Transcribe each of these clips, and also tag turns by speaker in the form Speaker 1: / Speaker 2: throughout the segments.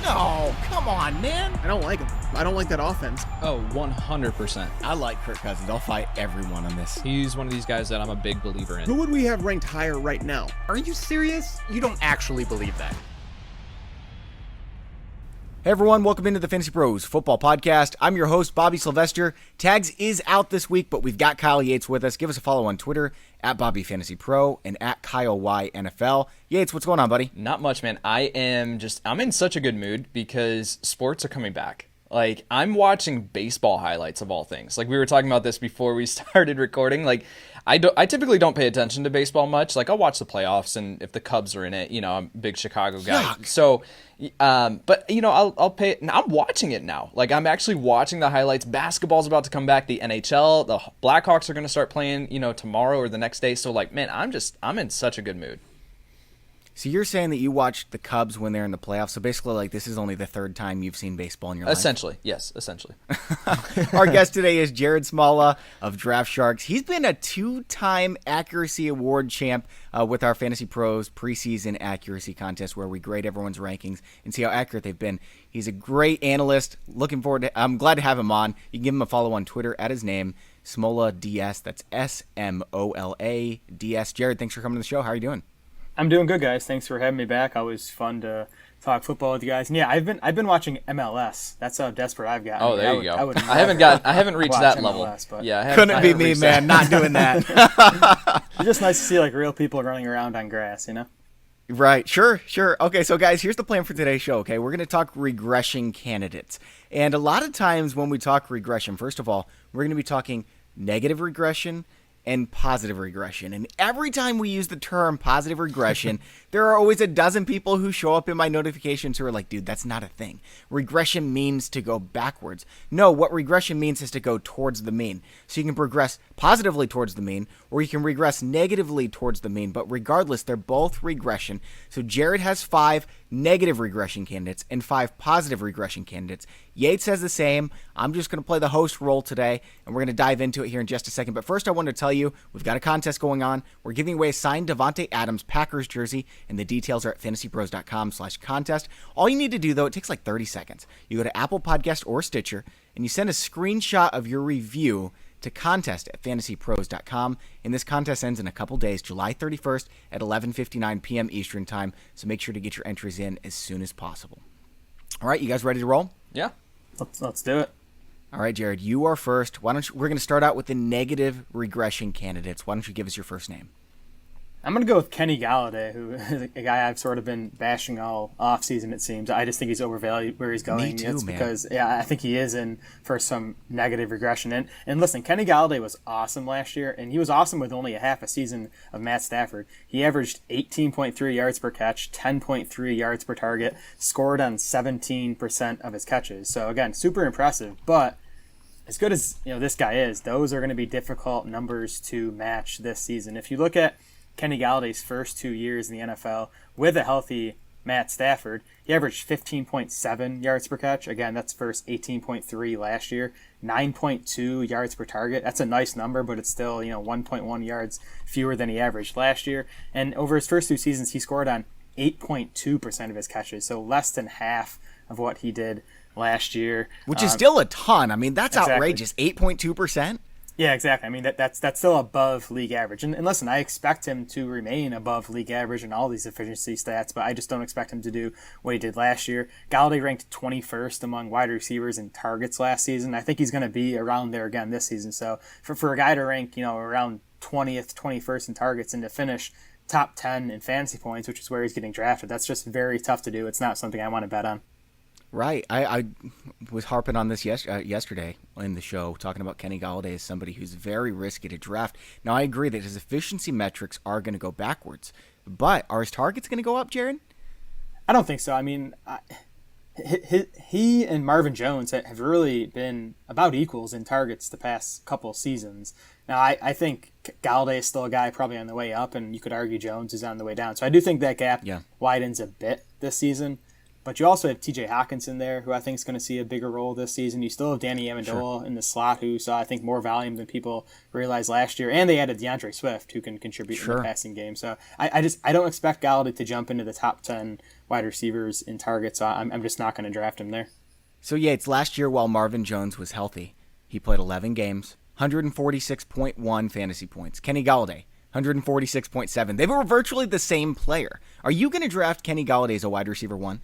Speaker 1: No, come on, man.
Speaker 2: I don't like him. I don't like that offense.
Speaker 3: Oh, 100%.
Speaker 1: I like Kirk Cousins. I'll fight everyone on this.
Speaker 3: He's one of these guys that I'm a big believer in.
Speaker 2: Who would we have ranked higher right now?
Speaker 1: Are you serious? You don't actually believe that. Hey everyone, welcome into the Fantasy Pros Football Podcast. I'm your host, Bobby Sylvester. Tags is out this week, but we've got Kyle Yates with us. Give us a follow on Twitter, at BobbyFantasyPro and at KyleYNFL. Yates, what's going on, buddy?
Speaker 3: Not much, man. I'm in such a good mood because sports are coming back. Like, I'm watching baseball highlights of all things. Like, we were talking about this before we started recording. Like, I typically don't pay attention to baseball much. Like, I'll watch the playoffs, and if the Cubs are in it, I'm a big Chicago guy.
Speaker 1: Yuck.
Speaker 3: So, but I'll pay. I'm watching it now. Like, I'm actually watching the highlights. Basketball's about to come back. The NHL, the Blackhawks are going to start playing, tomorrow or the next day. So, like, man, I'm in such a good mood.
Speaker 1: So you're saying that you watched the Cubs when they're in the playoffs. So basically, like, this is only the third time you've seen baseball in your life?
Speaker 3: Essentially, yes, essentially.
Speaker 1: Our guest today is Jared Smola of DraftSharks. He's been a two-time Accuracy Award champ with our Fantasy Pros preseason accuracy contest where we grade everyone's rankings and see how accurate they've been. He's a great analyst. I'm glad to have him on. You can give him a follow on Twitter at his name, Smola DS. That's SMOLA DS. Jared, thanks for coming to the show. How are you doing?
Speaker 4: I'm doing good, guys. Thanks for having me back. Always fun to talk football with you guys. And yeah, I've been watching MLS. That's how desperate I've gotten.
Speaker 3: Oh, there you go. I haven't reached that
Speaker 4: MLS,
Speaker 3: level.
Speaker 4: But
Speaker 3: Yeah,
Speaker 1: couldn't be me, man. Not doing that.
Speaker 4: It's just nice to see like real people running around on grass,
Speaker 1: Right. Sure. Okay, so guys, here's the plan for today's show, okay? We're going to talk regression candidates. And a lot of times when we talk regression, first of all, we're going to be talking negative regression and positive regression. And every time we use the term positive regression, there are always a dozen people who show up in my notifications who are like, dude, that's not a thing. Regression means to go backwards. No, what regression means is to go towards the mean. So you can progress positively towards the mean, or you can regress negatively towards the mean. But regardless, they're both regression. So Jared has 5 negative regression candidates and 5 positive regression candidates. Yates has the same. I'm just going to play the host role today, and we're going to dive into it here in just a second. But first, I want to tell you, we've got a contest going on. We're giving away a signed Devonte Adams Packers jersey, and the details are at fantasypros.com/contest. All you need to do, though, it takes like 30 seconds. You go to Apple Podcast or Stitcher, and you send a screenshot of your review to contest at fantasypros.com. And this contest ends in a couple days, July 31st at 11:59 p.m. Eastern Time. So make sure to get your entries in as soon as possible. All right, you guys ready to roll?
Speaker 3: Yeah.
Speaker 4: Let's do it.
Speaker 1: All right, Jared, you are first. We're going to start out with the negative regression candidates. Why don't you give us your first name?
Speaker 4: I'm going to go with Kenny Gallaudet, who is a guy I've sort of been bashing all offseason, it seems. I just think he's overvalued where he's going.
Speaker 1: Me too, man.
Speaker 4: Because, I think he is in for some negative regression. And listen, Kenny Gallaudet was awesome last year, and he was awesome with only a half a season of Matt Stafford. He averaged 18.3 yards per catch, 10.3 yards per target, scored on 17% of his catches. So, again, super impressive. But as good as this guy is, those are going to be difficult numbers to match this season. If you look at Kenny Galladay's first 2 years in the NFL with a healthy Matt Stafford, he averaged 15.7 yards per catch. Again, that's versus 18.3 last year. 9.2 yards per target. That's a nice number, but it's still 1.1 yards fewer than he averaged last year. And over his first 2 seasons, he scored on 8.2% of his catches, so less than half of what he did last year.
Speaker 1: Which is still a ton. I mean, that's
Speaker 4: exactly.
Speaker 1: outrageous. 8.2%?
Speaker 4: Yeah, exactly. I mean, that's still above league average. And listen, I expect him to remain above league average in all these efficiency stats, but I just don't expect him to do what he did last year. Gallady ranked 21st among wide receivers in targets last season. I think he's going to be around there again this season. So for a guy to rank, around 20th, 21st in targets and to finish top 10 in fantasy points, which is where he's getting drafted, that's just very tough to do. It's not something I want to bet on.
Speaker 1: Right. I was harping on this yesterday in the show, talking about Kenny Gallaudet as somebody who's very risky to draft. Now, I agree that his efficiency metrics are going to go backwards, but are his targets going to go up, Jared?
Speaker 4: I don't think so. I mean, he and Marvin Jones have really been about equals in targets the past couple seasons. Now, I think Gallaudet is still a guy probably on the way up, and you could argue Jones is on the way down. So I do think that gap widens a bit this season. But you also have T.J. Hawkinson there, who I think is going to see a bigger role this season. You still have Danny Amendola in the slot, who saw, I think, more volume than people realized last year. And they added DeAndre Swift, who can contribute in the passing game. So I don't expect Gallaudet to jump into the top 10 wide receivers in targets. So I'm just not going to draft him there.
Speaker 1: So Yates, last year while Marvin Jones was healthy, he played 11 games, 146.1 fantasy points. Kenny Golladay, 146.7. They were virtually the same player. Are you going to draft Kenny Golladay as a wide receiver 1?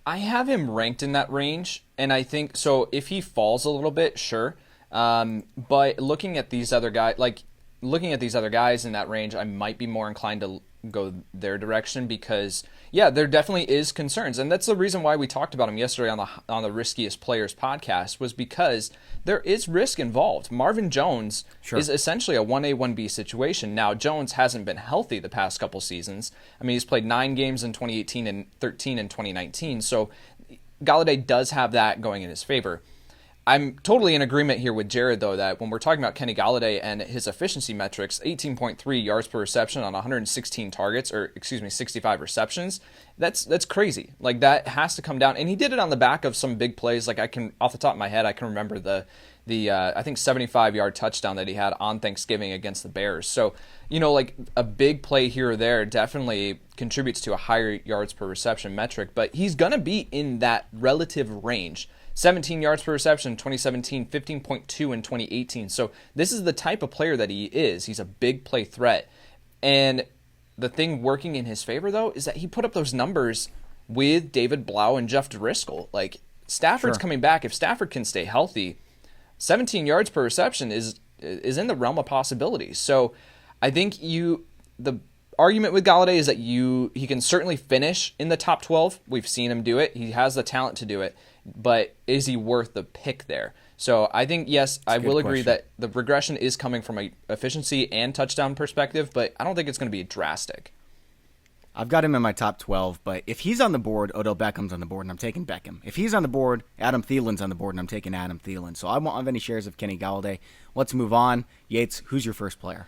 Speaker 3: I have him ranked in that range, and I think so. If he falls a little bit, sure. But looking at these other guys in that range, I might be more inclined to go their direction because, yeah, there definitely is concerns, and that's the reason why we talked about him yesterday on the Riskiest Players podcast, was because there is risk involved. Marvin Jones is essentially a 1A, 1B situation. Now, Jones hasn't been healthy the past couple seasons. I mean, he's played 9 games in 2018 and 13 in 2019, so Gallaudet does have that going in his favor. I'm totally in agreement here with Jared, though, that when we're talking about Kenny Gallaudet and his efficiency metrics, 18.3 yards per reception on 116 targets, 65 receptions, that's crazy. Like, that has to come down. And he did it on the back of some big plays. Like, off the top of my head, I can remember the I think 75-yard touchdown that he had on Thanksgiving against the Bears. So, like a big play here or there definitely contributes to a higher yards per reception metric, but he's going to be in that relative range. 17 yards per reception in 2017, 15.2 in 2018. So this is the type of player that he is. He's a big play threat. And the thing working in his favor, though, is that he put up those numbers with David Blau and Jeff Driscoll. Like, Stafford's coming back. If Stafford can stay healthy, 17 yards per reception is in the realm of possibilities. So I think the argument with Gallaudet is that he can certainly finish in the top 12. We've seen him do it. He has the talent to do it. But is he worth the pick there? So I think, yes, I will agree that the regression is coming from a efficiency and touchdown perspective, but I don't think it's going to be drastic.
Speaker 1: I've got him in my top 12, but if he's on the board, Odell Beckham's on the board, and I'm taking Beckham. If he's on the board, Adam Thielen's on the board, and I'm taking Adam Thielen. So I won't have any shares of Kenny Gallaudet. Let's move on. Yates, who's your first player?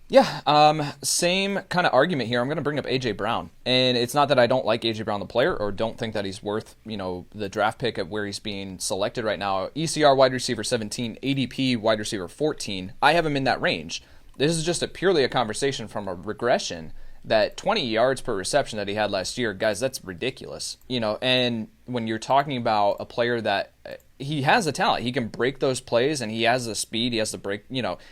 Speaker 3: Yeah, same kind of argument here. I'm going to bring up A.J. Brown. And it's not that I don't like A.J. Brown, the player, or don't think that he's worth, the draft pick at where he's being selected right now. ECR wide receiver 17, ADP wide receiver 14. I have him in that range. This is just purely a conversation from a regression that 20 yards per reception that he had last year, guys, that's ridiculous. And when you're talking about a player that he has the talent, he can break those plays and he has the speed, he has the break,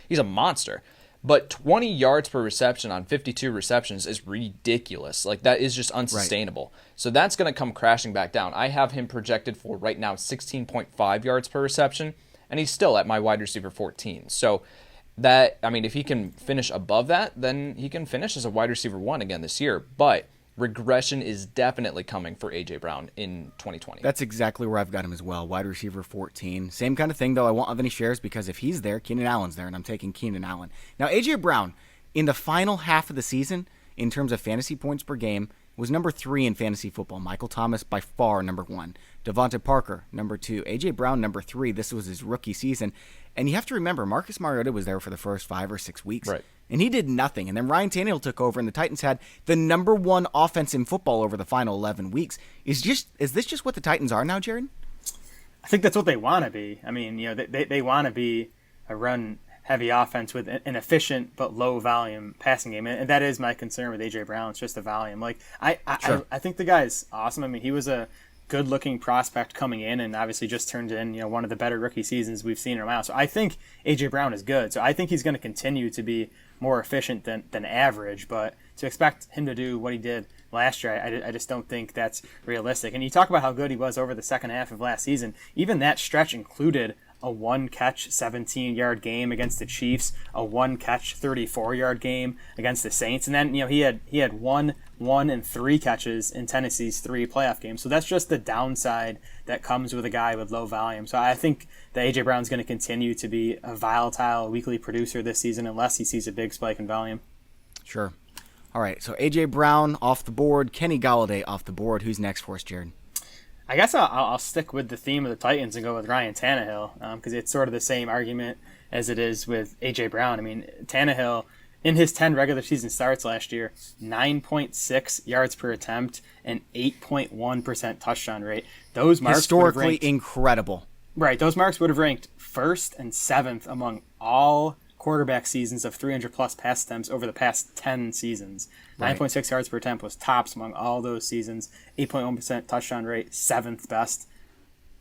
Speaker 3: he's a monster. But 20 yards per reception on 52 receptions is ridiculous. Like, that is just unsustainable. Right. So that's going to come crashing back down. I have him projected for right now 16.5 yards per reception, and he's still at my wide receiver 14. So if he can finish above that, then he can finish as a wide receiver 1 again this year. But regression is definitely coming for A.J. Brown in 2020.
Speaker 1: That's exactly where I've got him as well, wide receiver 14. Same kind of thing, though. I won't have any shares because if he's there, Keenan Allen's there, and I'm taking Keenan Allen. Now, A.J. Brown, in the final half of the season, in terms of fantasy points per game, was number 3 in fantasy football. Michael Thomas, by far, number 1. DeVante Parker, number 2. A.J. Brown, number 3. This was his rookie season. And you have to remember, Marcus Mariota was there for the first 5 or 6 weeks.
Speaker 3: Right.
Speaker 1: And he did nothing. And then Ryan Tannehill took over, and the Titans had the number 1 offense in football over the final 11 weeks. Is this just what the Titans are now, Jared?
Speaker 4: I think that's what they want to be. I mean, they want to be a run-heavy offense with an efficient but low-volume passing game. And that is my concern with A.J. Brown. It's just the volume. Like, I think the guy's awesome. I mean, he was a good-looking prospect coming in and obviously just turned in, one of the better rookie seasons we've seen in a while. So I think A.J. Brown is good. So I think he's going to continue to be more efficient than average, but to expect him to do what he did last year, I just don't think that's realistic. And you talk about how good he was over the second half of last season. Even that stretch included a 1-catch, 17-yard game against the Chiefs, a 1-catch, 34-yard game against the Saints, and then he had 1 and 3 catches in Tennessee's 3 playoff games. So that's just the downside that comes with a guy with low volume. So I think that A.J. Brown's going to continue to be a volatile weekly producer this season unless he sees a big spike in volume.
Speaker 1: Sure. All right, so A.J. Brown off the board, Kenny Gallaudet off the board. Who's next for us, Jared?
Speaker 4: I guess I'll stick with the theme of the Titans and go with Ryan Tannehill because it's sort of the same argument as it is with A.J. Brown. I mean, Tannehill In his 10 regular season starts last year, 9.6 yards per attempt and 8.1% touchdown rate. Those marks
Speaker 1: historically incredible.
Speaker 4: Right, those marks would have ranked first and seventh among all quarterback seasons of 300-plus pass attempts over the past 10 seasons. Right. 9.6 yards per attempt was tops among all those seasons. 8.1% touchdown rate, seventh best.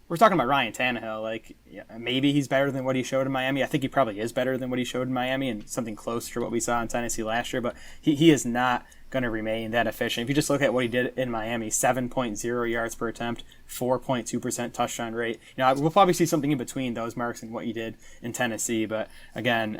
Speaker 4: We're talking about Ryan Tannehill. Like, yeah, maybe he's better than what he showed in Miami. I think he probably is better than what he showed in Miami and something closer to what we saw in Tennessee last year. But he is not going to remain that efficient. If you just look at what he did in Miami, 7.0 yards per attempt, 4.2% touchdown rate. We'll probably see something in between those marks and what he did in Tennessee. But again,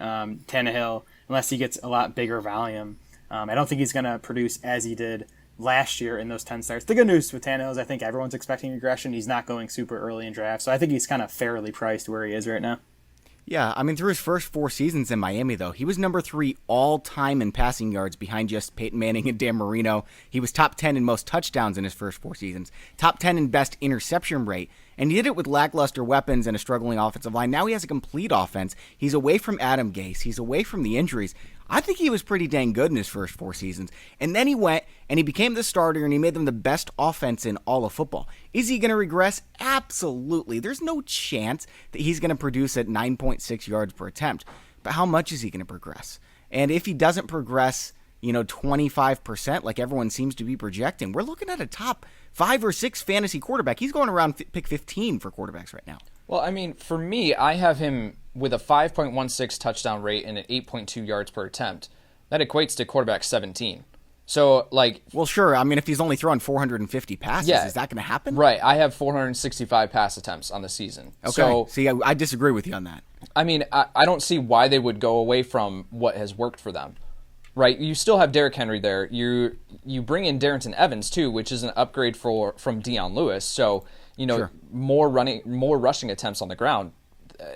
Speaker 4: Tannehill, unless he gets a lot bigger volume, I don't think he's going to produce as he did last year in those 10 starts. The good news with Tannehill is I think everyone's expecting regression. He's not going super early in drafts, so I think he's kind of fairly priced where he is right now.
Speaker 1: Yeah, I mean, through his first 4 seasons in Miami, though, he was number 3 all-time in passing yards behind just Peyton Manning and Dan Marino. He was top 10 in most touchdowns in his first 4 seasons, top 10 in best interception rate, and he did it with lackluster weapons and a struggling offensive line. Now he has a complete offense. He's away from Adam Gase. He's away from the injuries. I think he was pretty dang good in his first 4 seasons. And then he went and he became the starter and he made them the best offense in all of football. Is he going to regress? Absolutely. There's no chance that he's going to produce at 9.6 yards per attempt. But how much is he going to progress? And if he doesn't progress, 25% like everyone seems to be projecting, we're looking at a top 5 or 6 fantasy quarterback. He's going around pick 15 for quarterbacks right now.
Speaker 3: Well, I mean, for me, I have him with a 5.16 touchdown rate and an 8.2 yards per attempt. That equates to quarterback 17. So,
Speaker 1: Well, sure. I mean, if he's only throwing 450 passes, is that going to happen?
Speaker 3: Right. I have 465 pass attempts on the season.
Speaker 1: Okay.
Speaker 3: So,
Speaker 1: see, I disagree with you on that.
Speaker 3: I mean, I don't see why they would go away from what has worked for them. Right, you still have Derrick Henry there. You bring in Darrington Evans too, which is an upgrade from Dion Lewis. So
Speaker 1: Sure.
Speaker 3: more rushing attempts on the ground.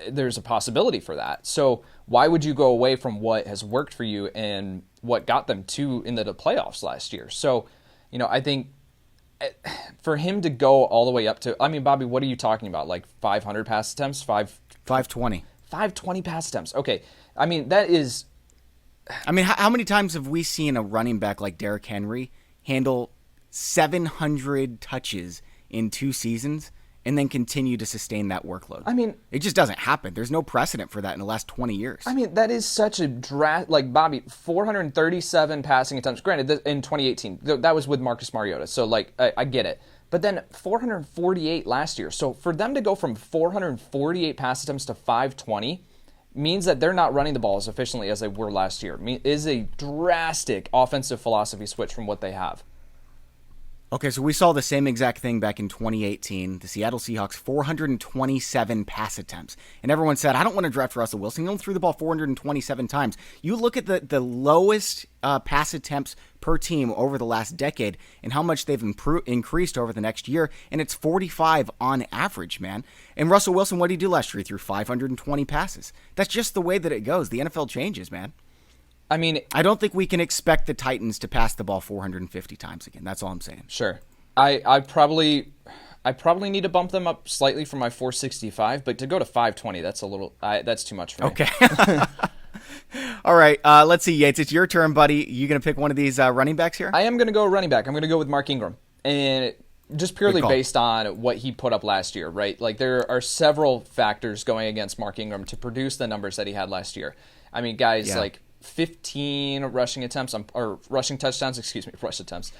Speaker 3: There's a possibility for that. So why would you go away from what has worked for you and what got them into the playoffs last year? So, I think for him to go all the way up to, I mean, Bobby, what are you talking about? Like 500 pass attempts,
Speaker 1: 520
Speaker 3: pass attempts. Okay, I mean that is.
Speaker 1: I mean, how many times have we seen a running back like Derrick Henry handle 700 touches in 2 seasons and then continue to sustain that workload? I mean, it just doesn't happen. There's no precedent for that in the last 20 years.
Speaker 3: I mean, that is such a Bobby, 437 passing attempts. Granted, in 2018, that was with Marcus Mariota, so I get it. But then 448 last year. So for them to go from 448 pass attempts to 520 means that they're not running the ball as efficiently as they were last year. It is a drastic offensive philosophy switch from what they have.
Speaker 1: Okay, so we saw the same exact thing back in 2018. The Seattle Seahawks, 427 pass attempts. And everyone said, I don't want to draft Russell Wilson. He only threw the ball 427 times. You look at the lowest pass attempts per team over the last decade and how much they've increased over the next year, and it's 45 on average, man. And Russell Wilson, what did he do last year? He threw 520 passes. That's just the way that it goes. The NFL changes, man.
Speaker 3: I mean,
Speaker 1: I don't think we can expect the Titans to pass the ball 450 times again. That's all I'm saying.
Speaker 3: Sure. I probably need to bump them up slightly from my 465, but to go to 520, that's too much for me.
Speaker 1: Okay. All right. Let's see, Yates. It's your turn, buddy. You going to pick one of these running backs here?
Speaker 3: I am going to go running back. I'm going to go with Mark Ingram. And just purely based on what he put up last year, right? Like, there are several factors going against Mark Ingram to produce the numbers that he had last year. I mean, guys, 15 rushing attempts, or rushing touchdowns, rush attempts.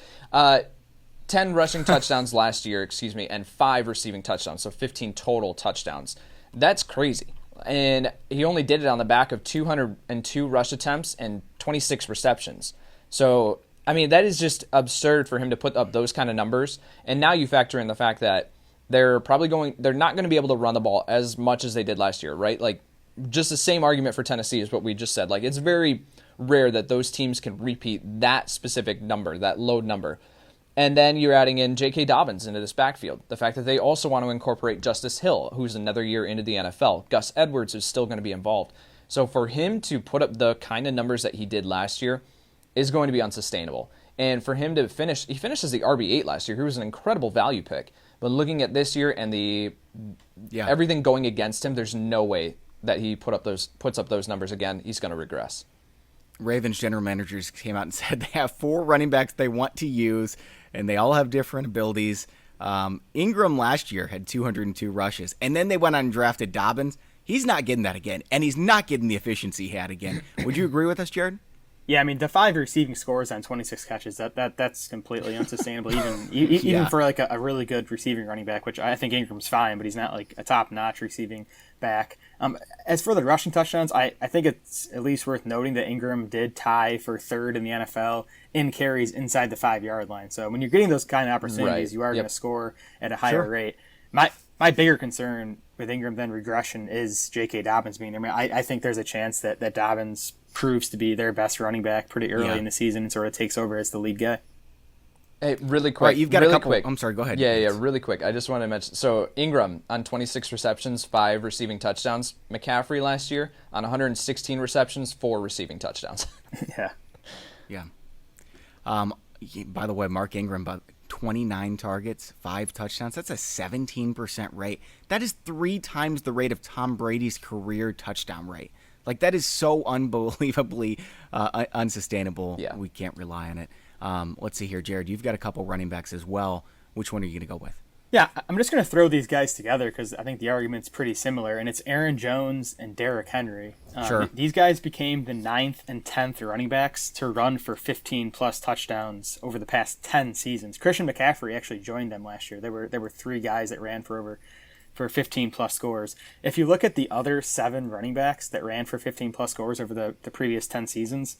Speaker 3: 10 rushing touchdowns last year, and 5 receiving touchdowns, so 15 total touchdowns. That's crazy. And he only did it on the back of 202 rush attempts and 26 receptions. So, I mean, that is just absurd for him to put up those kind of numbers. And now you factor in the fact that they're not going to be able to run the ball as much as they did last year, right? Like, just the same argument for Tennessee is what we just said. Like, it's very rare that those teams can repeat that specific number, that load number. And then you're adding in J.K. Dobbins into this backfield. The fact that they also want to incorporate Justice Hill, who's another year into the NFL. Gus Edwards is still going to be involved. So for him to put up the kind of numbers that he did last year is going to be unsustainable. And for him to finish, he finished as the RB8 last year. He was an incredible value pick. But looking at this year and everything going against him, there's no way that he puts up those numbers again. He's going to regress.
Speaker 1: Ravens general managers came out and said they have 4 running backs they want to use, and they all have different abilities. Ingram last year had 202 rushes, and then they went on and drafted Dobbins. He's not getting that again, and he's not getting the efficiency he had again. Would you agree with us, Jared?
Speaker 4: Yeah, I mean, the 5 receiving scores on 26 catches, that's completely unsustainable, even for like a really good receiving running back, which I think Ingram's fine, but he's not like a top-notch receiving back. As for the rushing touchdowns, I think it's at least worth noting that Engram did tie for 3rd in the NFL in carries inside the 5-yard line. So when you're getting those kind of opportunities, you are going to score at a higher rate. My bigger concern with Engram than regression is J.K. Dobbins being there. I mean, I think there's a chance that Dobbins proves to be their best running back pretty early in the season and sort of takes over as the lead guy.
Speaker 3: Hey, really quick.
Speaker 1: Right, you've got
Speaker 3: really
Speaker 1: a couple.
Speaker 3: Quick.
Speaker 1: I'm sorry, go ahead.
Speaker 3: Yeah, really quick. I just want to mention. So Ingram on 26 receptions, 5 receiving touchdowns. McCaffrey last year on 116 receptions, 4 receiving touchdowns.
Speaker 1: Yeah. By the way, Mark Ingram, about 29 targets, 5 touchdowns. That's a 17% rate. That is 3 times the rate of Tom Brady's career touchdown rate. Like, that is so unbelievably unsustainable.
Speaker 3: Yeah.
Speaker 1: We can't rely on it. Let's see here, Jared. You've got a couple running backs as well. Which one are you going to go with?
Speaker 4: Yeah, I'm just going to throw these guys together because I think the argument's pretty similar, and it's Aaron Jones and Derrick Henry.
Speaker 1: Sure.
Speaker 4: These guys became the 9th and 10th running backs to run for 15-plus touchdowns over the past 10 seasons. Christian McCaffrey actually joined them last year. There were 3 guys that ran for 15-plus scores. If you look at the other 7 running backs that ran for 15-plus scores over the previous 10 seasons,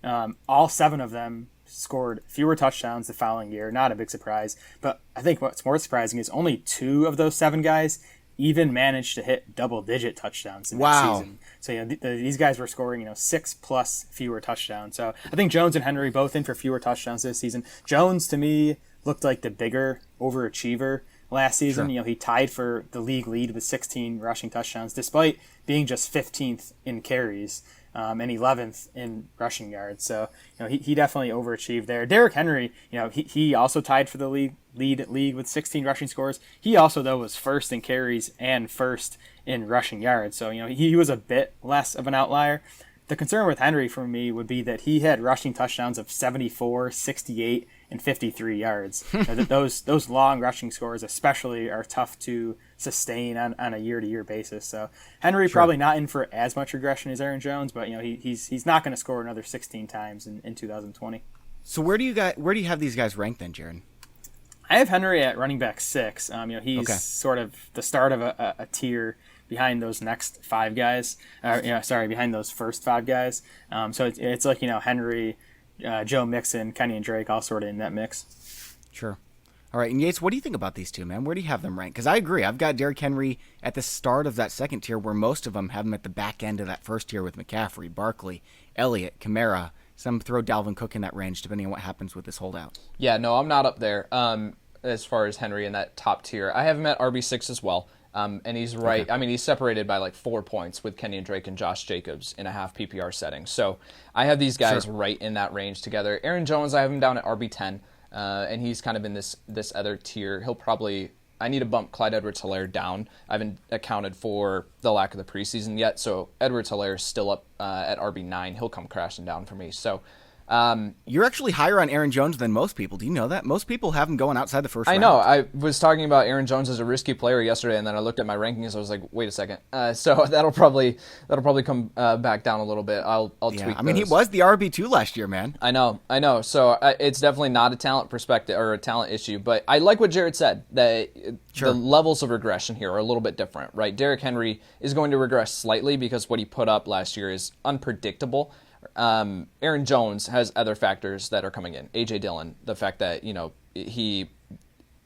Speaker 4: all 7 of them scored fewer touchdowns the following year. Not a big surprise. But I think what's more surprising is only 2 of those 7 guys even managed to hit double-digit touchdowns in that season. So these guys were scoring 6+ fewer touchdowns. So I think Jones and Henry both in for fewer touchdowns this season. Jones, to me, looked like the bigger overachiever last season.
Speaker 1: Sure.
Speaker 4: He tied for the league lead with 16 rushing touchdowns, despite being just 15th in carries and 11th in rushing yards. So he definitely overachieved there. Derrick Henry, he also tied for the league with 16 rushing scores. He also, though, was 1st in carries and 1st in rushing yards. So he was a bit less of an outlier. The concern with Henry for me would be that he had rushing touchdowns of 74, 68, and 53 yards. Those long rushing scores especially are tough to sustain on a year-to-year basis. So Henry probably not in for as much regression as Aaron Jones, but he's not going to score another 16 times in 2020.
Speaker 1: So where do you have these guys ranked then, Jared?
Speaker 4: I have Henry at running back 6. He's sort of the start of a tier behind those next 5 guys. Behind those first 5 guys. So it's like Henry, Joe Mixon, Kenny and Drake all sort of in that mix.
Speaker 1: Sure. All right, and Yates, what do you think about these two, man? Where do you have them ranked? Because I agree. I've got Derrick Henry at the start of that second tier, where most of them have him at the back end of that first tier with McCaffrey, Barkley, Elliott, Kamara. Some throw Dalvin Cook in that range, depending on what happens with this holdout.
Speaker 3: Yeah, no, I'm not up there as far as Henry in that top tier. I have him at RB6 as well. And he's right. Okay. I mean, he's separated by like 4 points with Kenny and Drake and Josh Jacobs in a half PPR setting. So I have these guys right in that range together. Aaron Jones, I have him down at RB10, and he's kind of in this other tier. I need to bump Clyde Edwards-Helaire down. I haven't accounted for the lack of the preseason yet, so Edwards-Helaire is still up at RB9. He'll come crashing down for me. So
Speaker 1: you're actually higher on Aaron Jones than most people. Do you know that? Most people have him going outside the first round.
Speaker 3: I know. I was talking about Aaron Jones as a risky player yesterday, and then I looked at my rankings. I was like, wait a second. So that'll probably come back down a little bit. I'll tweak
Speaker 1: I mean,
Speaker 3: those.
Speaker 1: he was the RB2 last year, man.
Speaker 3: I know. So it's definitely not a talent perspective or a talent issue, but I like what Jared said, that the levels of regression here are a little bit different, right? Derrick Henry is going to regress slightly because what he put up last year is unpredictable. Aaron Jones has other factors that are coming in. A.J. Dillon, the fact that he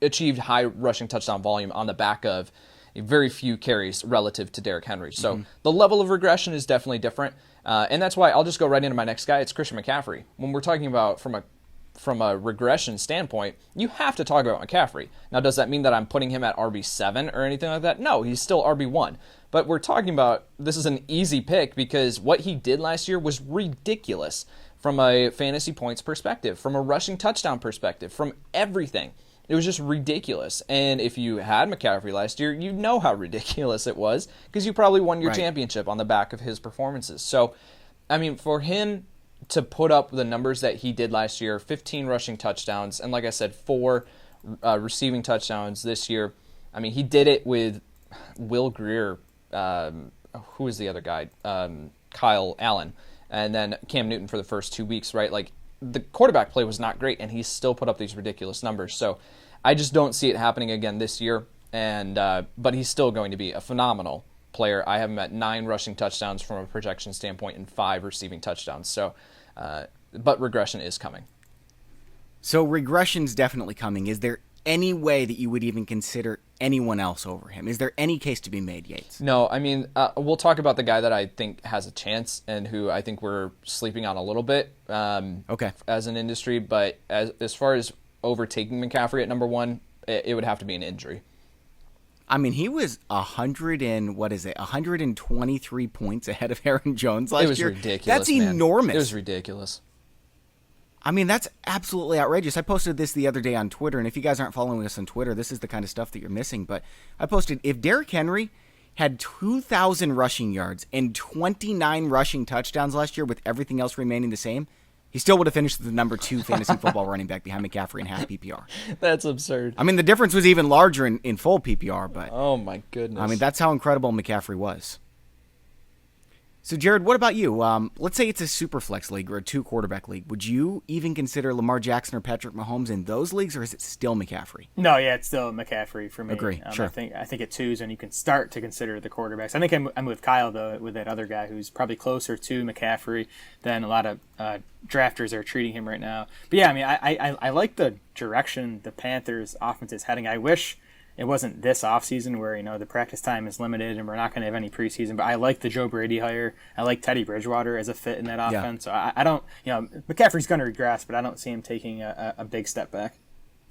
Speaker 3: achieved high rushing touchdown volume on the back of very few carries relative to Derrick Henry. So the level of regression is definitely different, and that's why I'll just go right into my next guy. It's Christian McCaffrey. When we're talking about from a regression standpoint, you have to talk about McCaffrey. Now, does that mean that I'm putting him at RB7 or anything like that? No, he's still RB1. But we're talking about, this is an easy pick because what he did last year was ridiculous from a fantasy points perspective, from a rushing touchdown perspective, from everything. It was just ridiculous. And if you had McCaffrey last year, you know how ridiculous it was because you probably won your championship on the back of his performances. So, I mean, for him, to put up the numbers that he did last year, 15 rushing touchdowns, and like I said, 4 receiving touchdowns this year. I mean, he did it with Will Greer, who is the other guy? Kyle Allen, and then Cam Newton for the first 2 weeks, right? Like, the quarterback play was not great, and he still put up these ridiculous numbers. So I just don't see it happening again this year, and but he's still going to be a phenomenal player. I have him at 9 rushing touchdowns from a projection standpoint and 5 receiving touchdowns. So, but regression is coming.
Speaker 1: So regression's definitely coming. Is there any way that you would even consider anyone else over him? Is there any case to be made, Yates?
Speaker 3: No, I mean, we'll talk about the guy that I think has a chance and who I think we're sleeping on a little bit as an industry. But as far as overtaking McCaffrey at number 1, it would have to be an injury.
Speaker 1: I mean, he was 123 points ahead of Aaron Jones last year.
Speaker 3: It was ridiculous.
Speaker 1: That's
Speaker 3: man.
Speaker 1: enormous.
Speaker 3: It was ridiculous.
Speaker 1: I mean, that's absolutely outrageous. I posted this the other day on Twitter, and if you guys aren't following us on Twitter, this is the kind of stuff that you're missing. But I posted, if Derrick Henry had 2,000 rushing yards and 29 rushing touchdowns last year with everything else remaining the same, he still would have finished the number 2 fantasy football running back behind McCaffrey in half PPR.
Speaker 3: That's absurd.
Speaker 1: I mean, the difference was even larger in full PPR, but
Speaker 3: oh my goodness.
Speaker 1: I mean, that's how incredible McCaffrey was. So, Jared, what about you? Let's say it's a super flex league or a 2-quarterback league. Would you even consider Lamar Jackson or Patrick Mahomes in those leagues, or is it still McCaffrey?
Speaker 4: No, yeah, it's still McCaffrey for me.
Speaker 1: Agree, sure.
Speaker 4: I think at 2s, and you can start to consider the quarterbacks. I think I'm with Kyle, though, with that other guy who's probably closer to McCaffrey than a lot of drafters are treating him right now. But, yeah, I mean, I like the direction the Panthers' offense is heading. I wish it wasn't this offseason where, the practice time is limited and we're not going to have any preseason. But I like the Joe Brady hire. I like Teddy Bridgewater as a fit in that offense. So I don't, McCaffrey's going to regress, but I don't see him taking a big step back.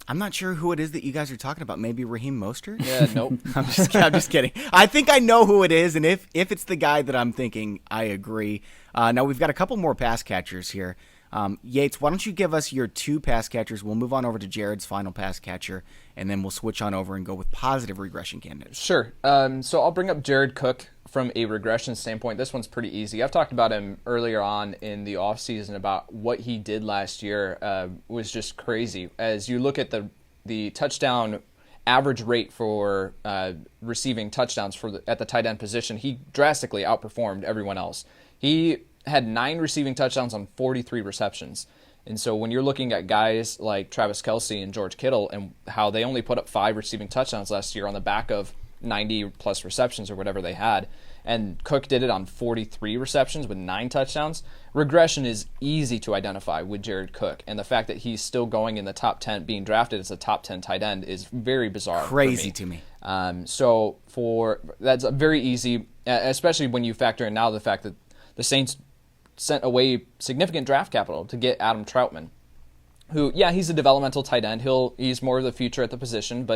Speaker 1: I'm not sure who it is that you guys are talking about. Maybe Raheem Mostert?
Speaker 3: Yeah, nope.
Speaker 1: I'm just kidding. I think I know who it is, and if it's the guy that I'm thinking, I agree. Now, we've got a couple more pass catchers here. Yates, why don't you give us your 2 pass catchers? We'll move on over to Jared's final pass catcher, and then we'll switch on over and go with positive regression candidates.
Speaker 3: Sure. So I'll bring up Jared Cook from a regression standpoint. This one's pretty easy. I've talked about him earlier on in the offseason about what he did last year was just crazy. As you look at the touchdown average rate for receiving touchdowns at the tight end position, he drastically outperformed everyone else. He had 9 receiving touchdowns on 43 receptions. And so when you're looking at guys like Travis Kelce and George Kittle and how they only put up 5 receiving touchdowns last year on the back of 90-plus receptions or whatever they had, and Cook did it on 43 receptions with 9 touchdowns, regression is easy to identify with Jared Cook. And the fact that he's still going in the top 10, being drafted as a top 10 tight end is very bizarre.
Speaker 1: Crazy to me.
Speaker 3: So that's very easy, especially when you factor in now the fact that the Saints sent away significant draft capital to get Adam Troutman, who, yeah, he's a developmental tight end. He's more of the future at the position,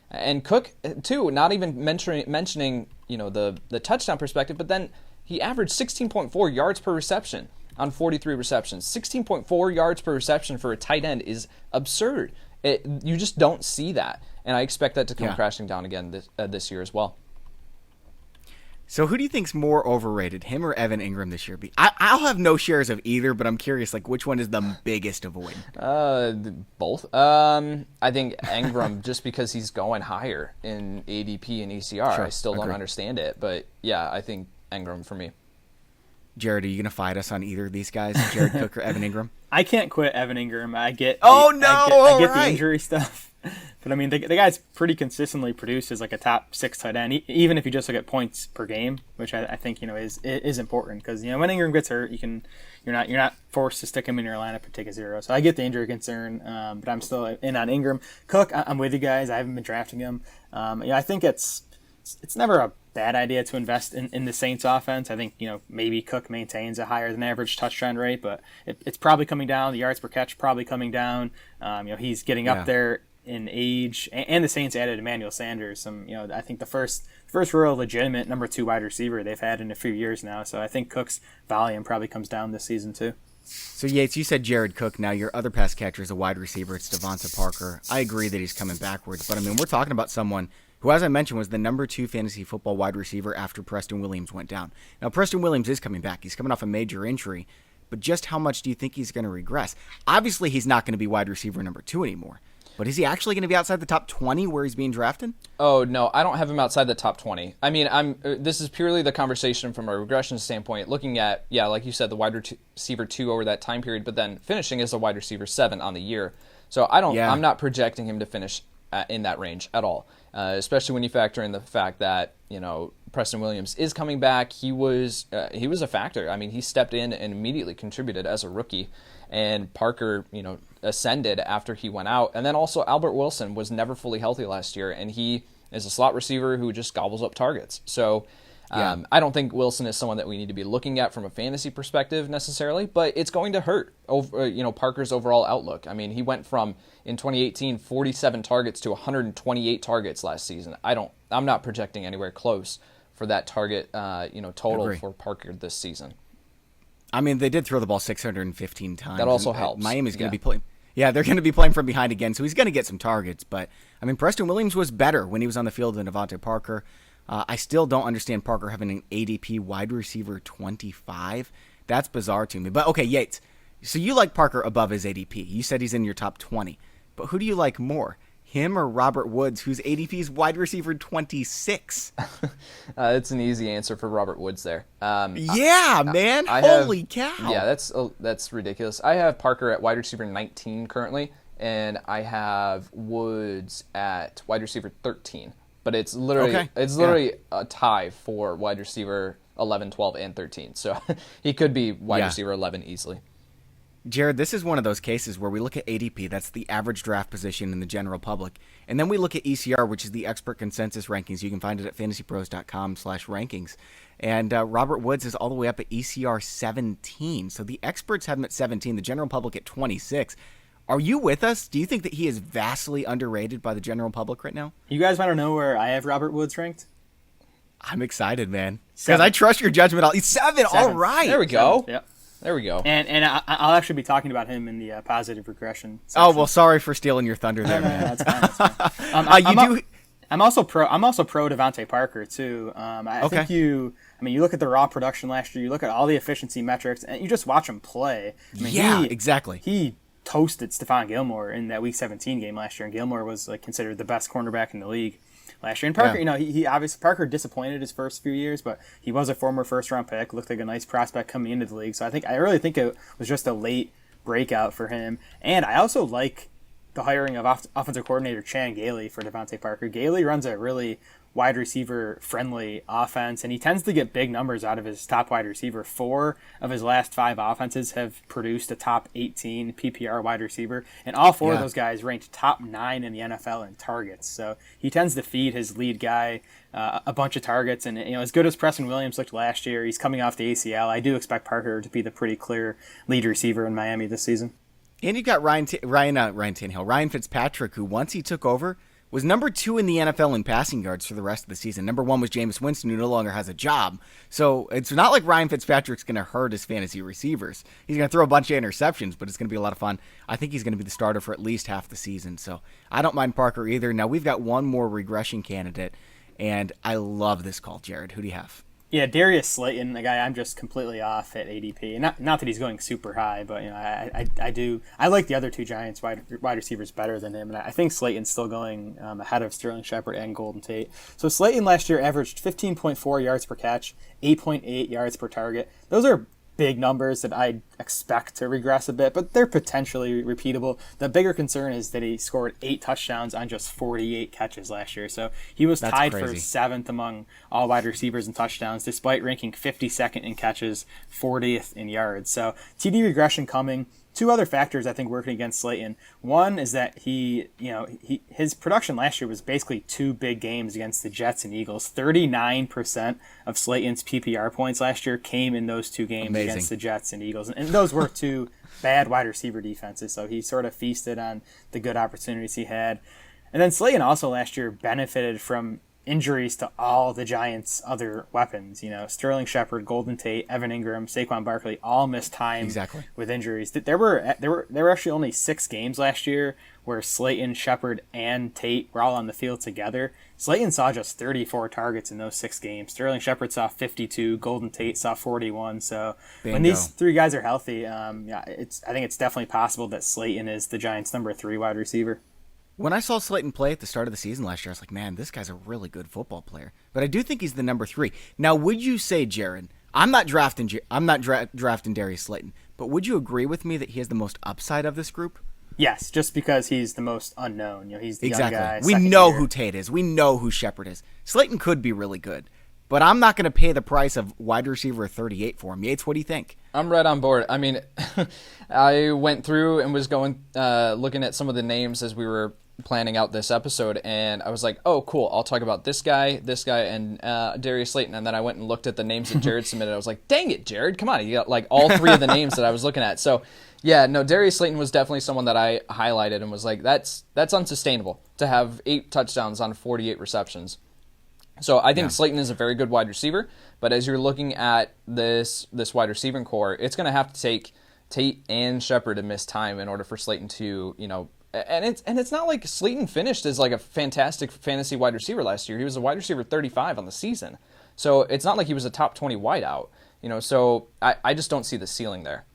Speaker 3: and Cook too. Not even mentioning the touchdown perspective, but then he averaged 16.4 yards per reception on 43 receptions. 16.4 yards per reception for a tight end is absurd. You just don't see that, and I expect that to come crashing down again this year as well.
Speaker 1: So who do you think's more overrated, him or Evan Ingram this year? I'll have no shares of either, but I'm curious, which one is the biggest avoid?
Speaker 3: Both. I think Engram, just because he's going higher in ADP and ECR.
Speaker 1: Sure,
Speaker 3: I still don't
Speaker 1: agree.
Speaker 3: understand it, but yeah, I think Engram for me.
Speaker 1: Jared, are you going to fight us on either of these guys, Jared Cook or Evan Ingram?
Speaker 4: I can't quit Evan Ingram. I get
Speaker 1: the
Speaker 4: injury stuff. But I mean, the guy's pretty consistently produced as a top 6 tight end, even if you just look at points per game, which I think is important because when Ingram gets hurt, you're not forced to stick him in your lineup and take a 0. So I get the injury concern, but I'm still in on Ingram. Cook, I'm with you guys. I haven't been drafting him. I think it's never a bad idea to invest in the Saints offense. I think maybe Cook maintains a higher than average touchdown rate, but it's probably coming down. The yards per catch probably coming down. He's getting up there in age, and the Saints added Emmanuel Sanders. I think the first real legitimate number 2 wide receiver they've had in a few years now. So I think Cook's volume probably comes down this season too.
Speaker 1: So Yates, you said Jared Cook. Now your other pass catcher is a wide receiver. It's DeVante Parker. I agree that he's coming backwards, but I mean we're talking about someone who, as I mentioned, was the number 2 fantasy football wide receiver after Preston Williams went down. Now Preston Williams is coming back. He's coming off a major injury. but just how much do you think he's going to regress? Obviously, he's not going to be wide receiver number 2 anymore. But is he actually going to be outside the top 20 where he's being drafted?
Speaker 3: Oh, no, I don't have him outside the top 20. I mean, this is purely the conversation from a regression standpoint, looking at, like you said, the wide receiver 2 over that time period, but then finishing as a wide receiver 7 on the year. So I'm not projecting him to finish in that range at all, especially when you factor in the fact that, Preston Williams is coming back. He was a factor. I mean, he stepped in and immediately contributed as a rookie. And Parker, ascended after he went out. And then also Albert Wilson was never fully healthy last year, and he is a slot receiver who just gobbles up targets. So I don't think Wilson is someone that we need to be looking at from a fantasy perspective necessarily, but it's going to hurt Parker's overall outlook. I mean, he went from, in 2018, 47 targets to 128 targets last season. I'm not projecting anywhere close for that target total for Parker this season.
Speaker 1: I mean, they did throw the ball 615 times.
Speaker 3: That also helps.
Speaker 1: Miami's going to be playing. Yeah, they're going to be playing from behind again, so he's going to get some targets. But, I mean, Preston Williams was better when he was on the field than DeVante Parker. I still don't understand Parker having an ADP wide receiver 25. That's bizarre to me. But, okay, Yates, so you like Parker above his ADP. You said he's in your top 20. But who do you like more? Him or Robert Woods, whose ADP is wide receiver 26?
Speaker 3: It's an easy answer for Robert Woods there.
Speaker 1: Man. Holy cow.
Speaker 3: Yeah, that's ridiculous. I have Parker at wide receiver 19 currently, and I have Woods at wide receiver 13. But it's literally a tie for wide receiver 11, 12, and 13. So he could be wide receiver 11 easily.
Speaker 1: Jared, this is one of those cases where we look at ADP, that's the average draft position in the general public, and then we look at ECR, which is the expert consensus rankings. You can find it at fantasypros.com/rankings. And Robert Woods is all the way up at ECR 17. So the experts have him at 17, the general public at 26. Are you with us? Do you think that he is vastly underrated by the general public right now?
Speaker 4: You guys want to know where I have Robert Woods ranked?
Speaker 1: I'm excited, man. Because I trust your judgment. He's 7. All right.
Speaker 3: There we go.
Speaker 4: Yep.
Speaker 3: There we go.
Speaker 4: And I'll actually be talking about him in the positive regression section.
Speaker 1: Oh, well, sorry for stealing your thunder there, man.
Speaker 4: That's fine. I'm also pro DeVante Parker too. I think you look at the raw production last year, you look at all the efficiency metrics, and you just watch him play.
Speaker 1: Exactly.
Speaker 4: He toasted Stephon Gilmore in that Week 17 game last year, and Gilmore was considered the best cornerback in the league last year. And Parker, he obviously, Parker disappointed his first few years, but he was a former first-round pick, looked like a nice prospect coming into the league. So I really think it was just a late breakout for him. And I also like the hiring of offensive coordinator Chan Gailey for DeVante Parker. Gailey runs a really wide receiver friendly offense, and he tends to get big numbers out of his top wide receiver. 4 of his last 5 offenses have produced a top 18 PPR wide receiver, and all 4 of those guys ranked top 9 in the NFL in targets. So he tends to feed his lead guy a bunch of targets, and as good as Preston Williams looked last year, he's coming off the ACL. I do expect Parker to be the pretty clear lead receiver in Miami this season.
Speaker 1: And you've got Ryan Tannehill, Ryan Fitzpatrick, who once he took over was number 2 in the NFL in passing yards for the rest of the season. Number 1 was Jameis Winston, who no longer has a job. So it's not like Ryan Fitzpatrick's going to hurt his fantasy receivers. He's going to throw a bunch of interceptions, but it's going to be a lot of fun. I think he's going to be the starter for at least half the season. So I don't mind Parker either. Now we've got one more regression candidate, and I love this call, Jared. Who do you have?
Speaker 4: Yeah, Darius Slayton, a guy I'm just completely off at ADP. Not that he's going super high, but I like the other 2 Giants wide receivers better than him, and I think Slayton's still going ahead of Sterling Shepard and Golden Tate. So Slayton last year averaged 15.4 yards per catch, 8.8 yards per target. Those are big numbers that I expect to regress a bit, but they're potentially repeatable. The bigger concern is that he scored 8 touchdowns on just 48 catches last year. So he was tied for 7th among all wide receivers in touchdowns, despite ranking 52nd in catches, 40th in yards. So TD regression coming. 2 other factors I think working against Slayton. One is that his production last year was basically 2 big games against the Jets and Eagles. 39% of Slayton's PPR points last year came in those 2 games against the Jets and Eagles. And those were 2 bad wide receiver defenses, so he sort of feasted on the good opportunities he had. And then Slayton also last year benefited from injuries to all the Giants' other weapons. Sterling Shepard, Golden Tate, Evan Ingram, Saquon Barkley all missed time with injuries. There were actually only 6 games last year where Slayton, Shepard, and Tate were all on the field together. Slayton saw just 34 targets in those 6 games. Sterling Shepard saw 52. Golden Tate saw 41. So when these 3 guys are healthy, I think it's definitely possible that Slayton is the Giants' number 3 wide receiver.
Speaker 1: When I saw Slayton play at the start of the season last year, I was like, man, this guy's a really good football player. But I do think he's the number 3. Now, would you say, Jared, I'm not drafting Darius Slayton, but would you agree with me that he has the most upside of this group?
Speaker 4: Yes, just because he's the most unknown. He's the young guy.
Speaker 1: We know who Tate is. We know who Shepard is. Slayton could be really good, but I'm not going to pay the price of wide receiver 38 for him. Yates, what do you think?
Speaker 3: I'm right on board. I mean, I went through and was going looking at some of the names as we were planning out this episode, and I was like, oh, cool, I'll talk about this guy, and Darius Slayton. And then I went and looked at the names that Jared submitted. I was like, dang it, Jared, come on. You got like all 3 of the names that I was looking at. So, yeah, no, Darius Slayton was definitely someone that I highlighted and was like, that's unsustainable to have 8 touchdowns on 48 receptions. So I think Slayton is a very good wide receiver, but as you're looking at this wide receiving core, it's going to have to take Tate and Shepard to miss time in order for Slayton to, and it's not like Slayton finished as like a fantastic fantasy wide receiver last year. He was a wide receiver 35 on the season. So it's not like he was a top 20 wideout, so I just don't see the ceiling there.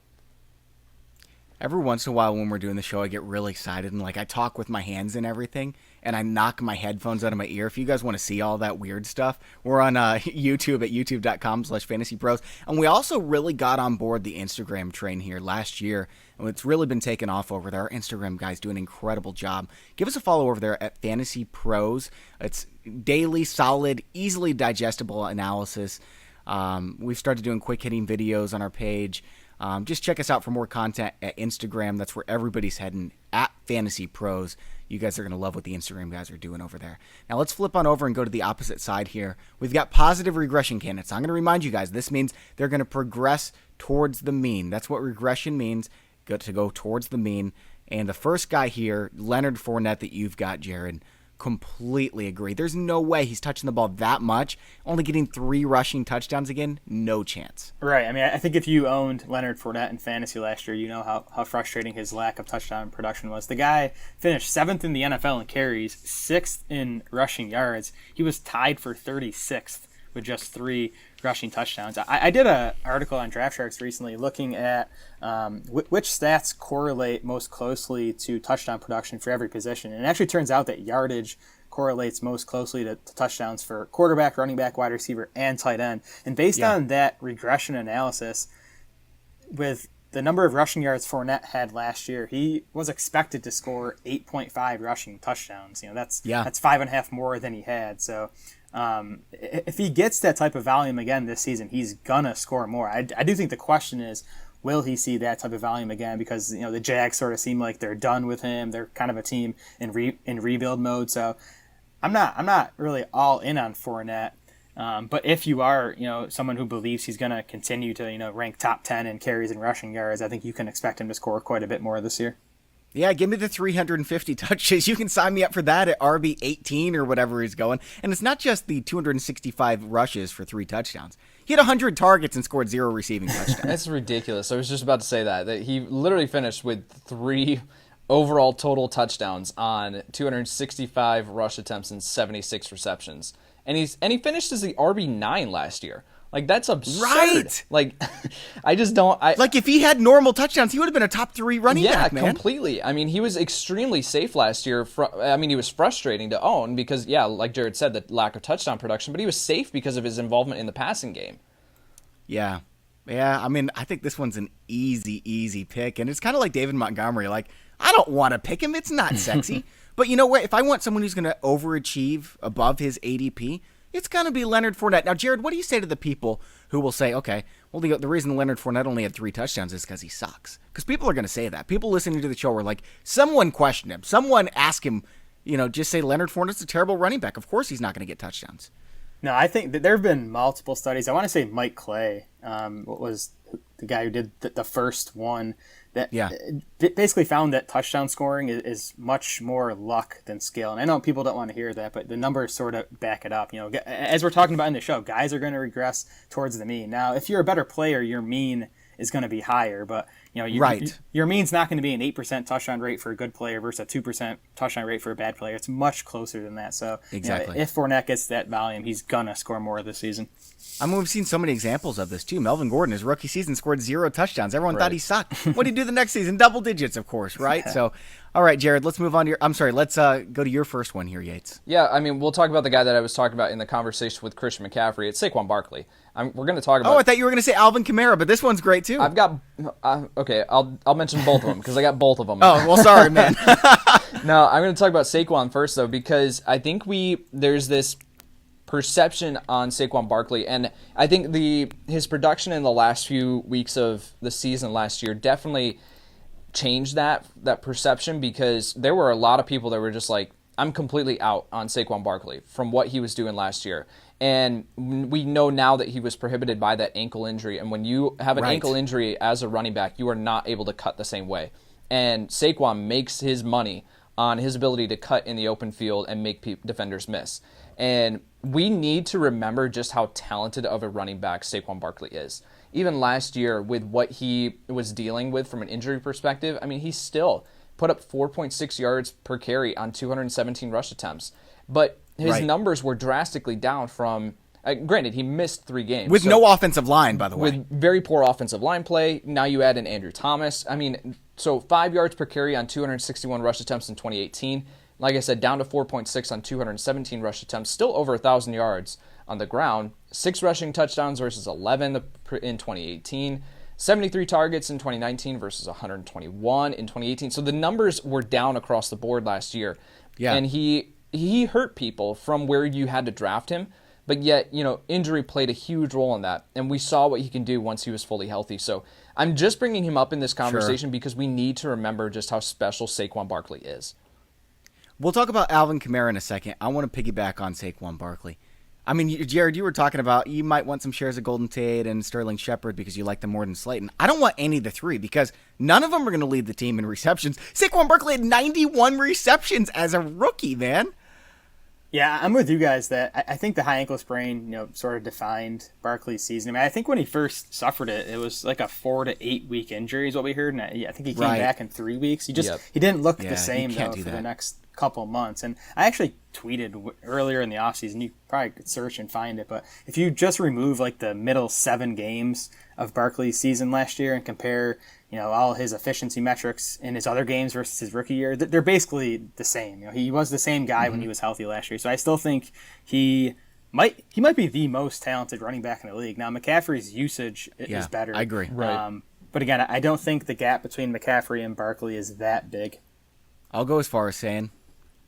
Speaker 1: Every once in a while when we're doing the show, I get really excited and like I talk with my hands and everything, and I knock my headphones out of my ear. If you guys want to see all that weird stuff, we're on YouTube at youtube.com/fantasypros. And we also really got on board the Instagram train here last year, and it's really been taken off over there. Our Instagram guys do an incredible job. Give us a follow over there at Fantasy Pros. It's daily, solid, easily digestible analysis. We've started doing quick hitting videos on our page. Just check us out for more content at Instagram. That's where everybody's heading, at Fantasy Pros. You guys are going to love what the Instagram guys are doing over there. Now let's flip on over and go to the opposite side here. We've got positive regression candidates. I'm going to remind you guys, this means they're going to progress towards the mean. That's what regression means, to go towards the mean. And the first guy here, Leonard Fournette, that you've got, Jared, completely agree. There's no way he's touching the ball that much, only getting 3 rushing touchdowns again. No chance.
Speaker 4: Right. I mean, I think if you owned Leonard Fournette in fantasy last year, you know how frustrating his lack of touchdown production was. The guy finished 7th in the NFL in carries, 6th in rushing yards. He was tied for 36th with just 3 rushing touchdowns. I did an article on DraftSharks recently looking at which stats correlate most closely to touchdown production for every position. And it actually turns out that yardage correlates most closely to touchdowns for quarterback, running back, wide receiver, and tight end. And based on that regression analysis, with the number of rushing yards Fournette had last year, he was expected to score 8.5 rushing touchdowns. That's 5.5 more than he had. So if he gets that type of volume again this season, he's gonna score more. I do think the question is, will he see that type of volume again? Because the Jags sort of seem like they're done with him. They're kind of a team in rebuild mode. So I'm not really all in on Fournette. But if you are someone who believes he's gonna continue to rank top 10 in carries and rushing yards, I think you can expect him to score quite a bit more this year.
Speaker 1: Yeah, give me the 350 touches. You can sign me up for that at RB18 or whatever he's going. And it's not just the 265 rushes for 3 touchdowns. He had 100 targets and scored 0 receiving touchdowns.
Speaker 3: That's ridiculous. I was just about to say that he literally finished with 3 overall total touchdowns on 265 rush attempts and 76 receptions. And he finished as the RB9 last year. Like, that's absurd.
Speaker 1: Right.
Speaker 3: Like, I just don't...
Speaker 1: like, if he had normal touchdowns, he would have been a top 3 running back, man.
Speaker 3: Yeah, completely. I mean, he was extremely safe last year. He was frustrating to own because, like Jared said, the lack of touchdown production, but he was safe because of his involvement in the passing game.
Speaker 1: Yeah. Yeah, I mean, I think this one's an easy pick. And it's kind of like David Montgomery. Like, I don't want to pick him. It's not sexy. But you know what? If I want someone who's going to overachieve above his ADP, it's going to be Leonard Fournette. Now, Jared, what do you say to the people who will say, okay, well, the reason Leonard Fournette only had 3 touchdowns is because he sucks? Because people are going to say that. People listening to the show are like, someone question him. Someone ask him, just say Leonard Fournette's a terrible running back. Of course he's not going to get touchdowns.
Speaker 4: No, I think that there have been multiple studies. I want to say Mike Clay was the guy who did the first one that
Speaker 1: Yeah.
Speaker 4: basically found that touchdown scoring is much more luck than skill. And I know people don't want to hear that, but the numbers sort of back it up. As we're talking about in the show, guys are going to regress towards the mean. Now, if you're a better player, your mean is going to be higher, but your mean's not going to be an 8% touchdown rate for a good player versus a 2% touchdown rate for a bad player. It's much closer than that. So
Speaker 1: exactly.
Speaker 4: If Fournette gets that volume, he's going to score more this season.
Speaker 1: I mean, we've seen so many examples of this too. Melvin Gordon, his rookie season, scored 0 touchdowns. Everyone thought he sucked. What did he do the next season? Double digits, of course, right? So, all right, Jared, let's move on to let's go to your first one here, Yates.
Speaker 3: Yeah, I mean, we'll talk about the guy that I was talking about in the conversation with Christian McCaffrey. It's Saquon Barkley. We're going to talk about...
Speaker 1: Oh, I thought you were going to say Alvin Kamara, but this one's great too.
Speaker 3: I've got... okay, I'll mention both of them because I got both of them.
Speaker 1: Oh, well, sorry, man.
Speaker 3: No, I'm going to talk about Saquon first, though, because I think there's this perception on Saquon Barkley, and I think his production in the last few weeks of the season last year definitely changed that perception, because there were a lot of people that were just like, I'm completely out on Saquon Barkley from what he was doing last year. And we know now that he was prohibited by that ankle injury, and when you have an ankle injury as a running back, you are not able to cut the same way. And Saquon makes his money on his ability to cut in the open field and make defenders miss. And we need to remember just how talented of a running back Saquon Barkley is. Even last year, with what he was dealing with from an injury perspective, I mean, he still put up 4.6 yards per carry on 217 rush attempts. But his numbers were drastically down from... granted, he missed 3 games.
Speaker 1: With no offensive line, by the way.
Speaker 3: With very poor offensive line play. Now you add in Andrew Thomas. I mean, so 5 yards per carry on 261 rush attempts in 2018. Like I said, down to 4.6 on 217 rush attempts. Still over 1,000 yards on the ground. 6 rushing touchdowns versus 11 in 2018. 73 targets in 2019 versus 121 in 2018. So the numbers were down across the board last year. Yeah. And he hurt people from where you had to draft him. But yet, injury played a huge role in that. And we saw what he can do once he was fully healthy. So I'm just bringing him up in this conversation because we need to remember just how special Saquon Barkley is.
Speaker 1: We'll talk about Alvin Kamara in a second. I want to piggyback on Saquon Barkley. I mean, Jared, you were talking about you might want some shares of Golden Tate and Sterling Shepard because you like them more than Slayton. I don't want any of the 3 because none of them are going to lead the team in receptions. Saquon Barkley had 91 receptions as a rookie, man.
Speaker 4: Yeah, I'm with you guys that I think the high ankle sprain, sort of defined Barkley's season. I mean, I think when he first suffered it, it was like a 4 to 8 week injury is what we heard. And I think he came back in 3 weeks. He didn't look the same though for the next couple months. And I actually tweeted earlier in the offseason, you probably could search and find it, but if you just remove like the middle 7 games of Barkley's season last year and compare all his efficiency metrics in his other games versus his rookie year, they're basically the same. He was the same guy when he was healthy last year. So I still think he might be the most talented running back in the league. Now, McCaffrey's usage is better.
Speaker 1: I agree.
Speaker 3: Right.
Speaker 4: But again, I don't think the gap between McCaffrey and Barkley is that big.
Speaker 1: I'll go as far as saying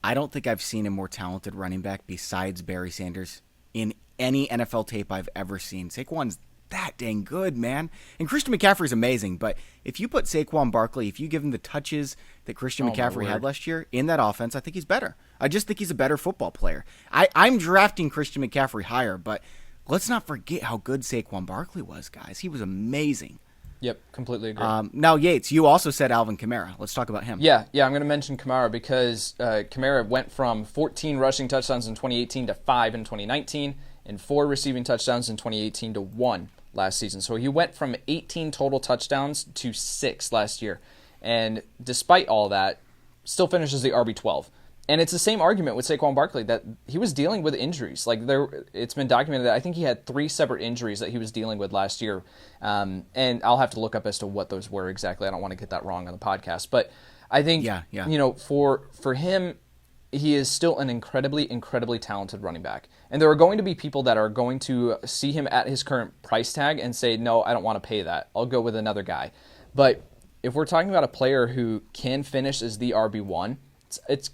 Speaker 1: I don't think I've seen a more talented running back besides Barry Sanders in any NFL tape I've ever seen. Saquon's that dang good, man. And Christian McCaffrey's amazing, but if you put Saquon Barkley, if you give him the touches that Christian McCaffrey had last year in that offense, I think he's better. I just think he's a better football player. I'm drafting Christian McCaffrey higher, but let's not forget how good Saquon Barkley was, guys. He was amazing.
Speaker 3: Yep, completely agree.
Speaker 1: Now, Yates, you also said Alvin Kamara. Let's talk about him.
Speaker 3: Yeah, I'm going to mention Kamara because Kamara went from 14 rushing touchdowns in 2018 to 5 in 2019 and 4 receiving touchdowns in 2018 to 1 last season. So he went from 18 total touchdowns to 6 last year. And despite all that, still finishes the RB12. And it's the same argument with Saquon Barkley that he was dealing with injuries. It's been documented that I think he had 3 separate injuries that he was dealing with last year. And I'll have to look up as to what those were exactly. I don't want to get that wrong on the podcast. But I think, for him, he is still an incredibly, incredibly talented running back. And there are going to be people that are going to see him at his current price tag and say, no, I don't want to pay that. I'll go with another guy. But if we're talking about a player who can finish as the RB1, it's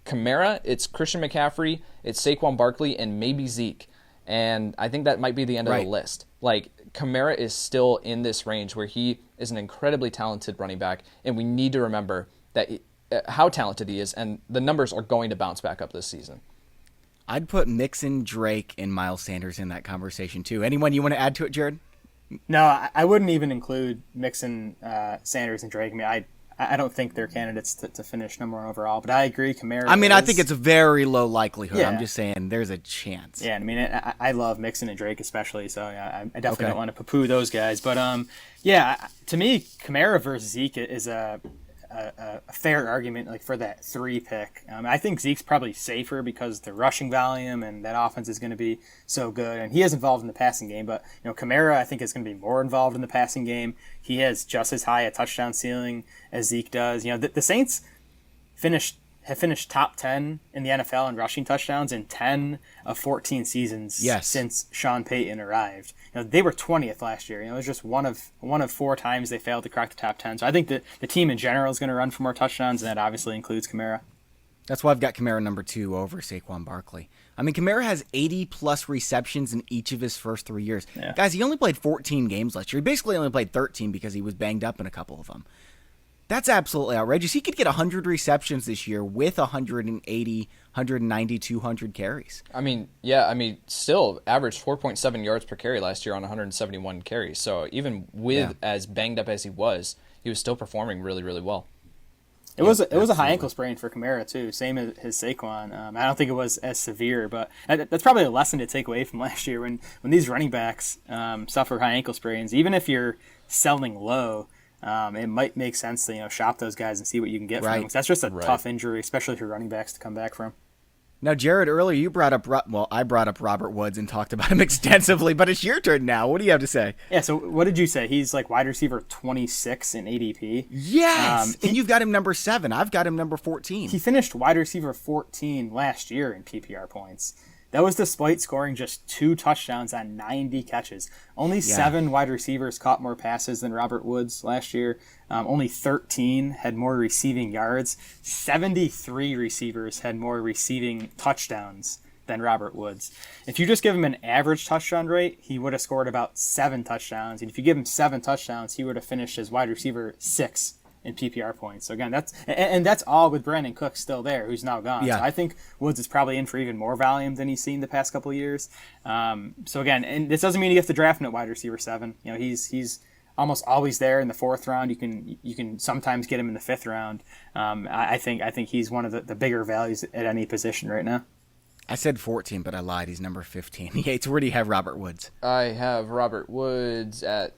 Speaker 3: Kamara, it's Christian McCaffrey, it's Saquon Barkley, and maybe Zeke. And I think that might be the end of the list. Kamara is still in this range where he is an incredibly talented running back, and we need to remember that how talented he is, and the numbers are going to bounce back up this season.
Speaker 1: I'd put Mixon, Drake, and Miles Sanders in that conversation too. Anyone you want to add to it, Jared?
Speaker 4: No, I wouldn't even include Mixon, Sanders, and Drake. I mean, I don't think they're candidates to finish number one overall, but I agree. Kamara.
Speaker 1: I mean, I think it's a very low likelihood.
Speaker 4: Yeah.
Speaker 1: I'm just saying there's a chance.
Speaker 4: Yeah, I mean, I love Mixon and Drake especially, so yeah, I definitely don't want to poo-poo those guys. But yeah, to me, Kamara versus Zeke is a fair argument like for that 3 pick. I think Zeke's probably safer because the rushing volume and that offense is going to be so good, and he is involved in the passing game. But Kamara, I think, is going to be more involved in the passing game. He has just as high a touchdown ceiling as Zeke does. The Saints have finished top 10 in the NFL in rushing touchdowns in 10 of 14 seasons since Sean Payton arrived. They were 20th last year. It was just one of 4 times they failed to crack the top 10. So I think that the team in general is going to run for more touchdowns, and that obviously includes Kamara.
Speaker 1: That's why I've got Kamara number 2 over Saquon Barkley. I mean, Kamara has 80-plus receptions in each of his first 3 years.
Speaker 4: Yeah.
Speaker 1: Guys, he only played 14 games last year. He basically only played 13 because he was banged up in a couple of them. That's absolutely outrageous. He could get 100 receptions this year with 180, 190, 200 carries.
Speaker 3: I mean, yeah, still averaged 4.7 yards per carry last year on 171 carries. So even with as banged up as he was still performing really, really well.
Speaker 4: It was a high ankle sprain for Kamara too, same as his Saquon. I don't think it was as severe, but that's probably a lesson to take away from last year when these running backs suffer high ankle sprains. Even if you're selling low, it might make sense to shop those guys and see what you can get from them. 'Cause that's just a tough injury, especially for running backs to come back from.
Speaker 1: Now, Jared, earlier you brought up, I brought up Robert Woods and talked about him extensively, but it's your turn now. What do you have to say?
Speaker 4: Yeah, so what did you say? He's like wide receiver 26 in ADP.
Speaker 1: Yes! And you've got him number 7. I've got him number 14.
Speaker 4: He finished wide receiver 14 last year in PPR points. That was despite scoring just 2 touchdowns on 90 catches. Only 7 wide receivers caught more passes than Robert Woods last year. Only 13 had more receiving yards. 73 receivers had more receiving touchdowns than Robert Woods. If you just give him an average touchdown rate, he would have scored about 7 touchdowns. And if you give him 7 touchdowns, he would have finished as wide receiver 6 in PPR points. So again, that's all with Brandon Cooks still there, who's now gone.
Speaker 1: Yeah.
Speaker 4: So I think Woods is probably in for even more volume than he's seen the past couple of years. So again, and this doesn't mean you have to draft him at wide receiver 7. He's almost always there in the 4th round. You can sometimes get him in the 5th round. I think he's one of the bigger values at any position right now.
Speaker 1: I said 14, but I lied. He's number 15. Yates, where do you have Robert Woods?
Speaker 3: I have Robert Woods at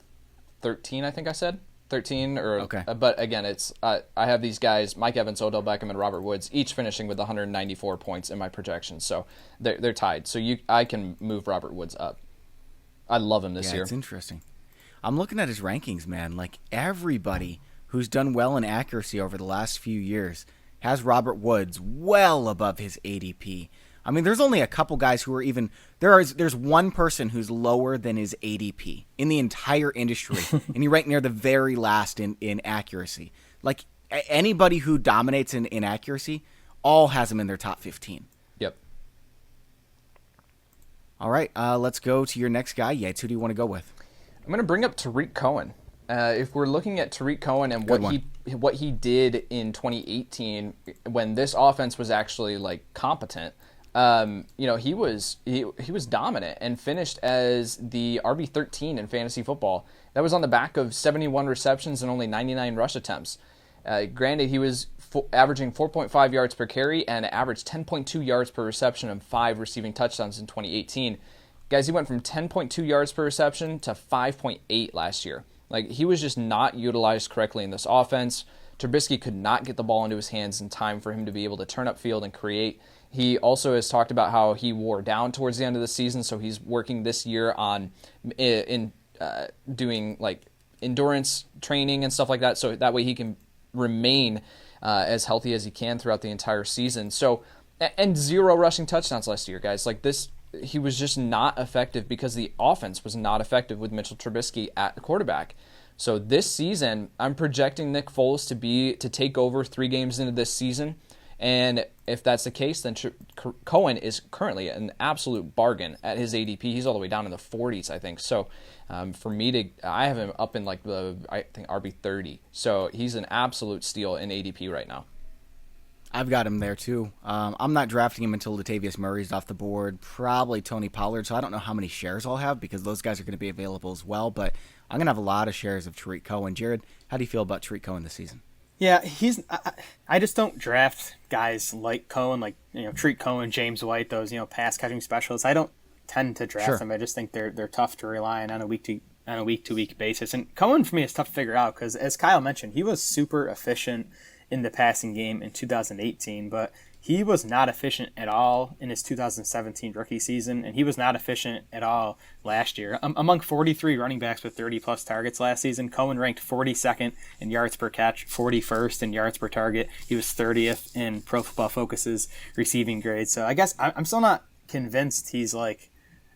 Speaker 3: 13, I think I said. 13 or
Speaker 1: okay.
Speaker 3: But again, it's I have these guys, Mike Evans, Odell Beckham, and Robert Woods, each finishing with 194 points in my projections. So they're tied. So I can move Robert Woods up. I love him this year.
Speaker 1: It's interesting. I'm looking at his rankings, man. Like everybody who's done well in accuracy over the last few years has Robert Woods well above his ADP. I mean, there's only a couple guys who are even there's one person who's lower than his ADP in the entire industry, and he ranked near the very last in accuracy. Like anybody who dominates in accuracy, all has him in their top 15.
Speaker 3: Yep.
Speaker 1: All right, let's go to your next guy. Yates, who do you want to go with?
Speaker 3: I'm going to bring up Tariq Cohen. If we're looking at Tariq Cohen and what he did in 2018 when this offense was actually like competent. He was dominant and finished as the RB13 in fantasy football. That was on the back of 71 receptions and only 99 rush attempts. Granted, he was averaging 4.5 yards per carry and averaged 10.2 yards per reception and 5 receiving touchdowns in 2018. Guys, he went from 10.2 yards per reception to 5.8 last year. Like, he was just not utilized correctly in this offense. Trubisky could not get the ball into his hands in time for him to be able to turn up field and create. He also has talked about how he wore down towards the end of the season, so he's working this year on doing like endurance training and stuff like that, so that way he can remain as healthy as he can throughout the entire season. So, and 0 rushing touchdowns last year, guys. Like this, he was just not effective because the offense was not effective with Mitchell Trubisky at the quarterback. So this season, I'm projecting Nick Foles to take over 3 games into this season. And if that's the case, then Cohen is currently an absolute bargain at his ADP. He's all the way down in the 40s, I think. So for me I have him up in like I think RB30. So he's an absolute steal in ADP right now.
Speaker 1: I've got him there too. I'm not drafting him until Latavius Murray's off the board, probably Tony Pollard, so I don't know how many shares I'll have because those guys are going to be available as well, but I'm going to have a lot of shares of Tariq Cohen. Jared, how do you feel about Tariq Cohen this season?
Speaker 4: Yeah, I just don't draft guys like Cohen, like Tariq Cohen, James White, those pass catching specialists. I don't tend to draft them. I just think they're tough to rely on a week to week basis. And Cohen for me is tough to figure out because, as Kyle mentioned, he was super efficient in the passing game in 2018, but he was not efficient at all in his 2017 rookie season, and he was not efficient at all last year. Among 43 running backs with 30-plus targets last season, Cohen ranked 42nd in yards per catch, 41st in yards per target. He was 30th in Pro Football Focus's receiving grade. So I guess I'm still not convinced he's like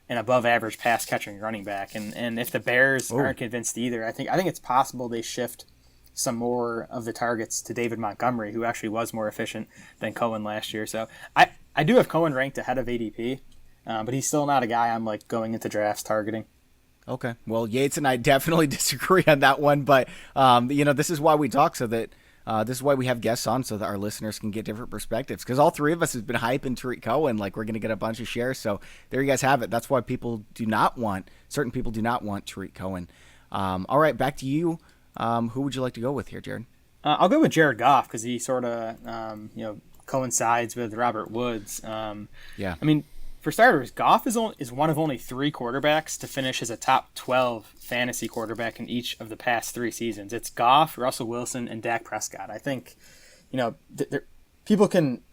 Speaker 4: an above-average pass-catching running back. And if the Bears aren't convinced either, I think it's possible they shift some more of the targets to David Montgomery, who actually was more efficient than Cohen last year. So I do have Cohen ranked ahead of ADP, but he's still not a guy I'm like going into drafts targeting.
Speaker 1: Okay. Well, Yates and I definitely disagree on that one, but this is why we talk, so that this is why we have guests on, so that our listeners can get different perspectives. Because all three of us have been hyping Tariq Cohen like we're going to get a bunch of shares. So there you guys have it. That's why certain people do not want Tariq Cohen. All right, back to you. Who would you like to go with here, Jared?
Speaker 4: I'll go with Jared Goff because he sort of coincides with Robert Woods.
Speaker 1: Yeah.
Speaker 4: I mean, for starters, Goff is one of only 3 quarterbacks to finish as a top 12 fantasy quarterback in each of the past 3 seasons. It's Goff, Russell Wilson, and Dak Prescott. I think, people can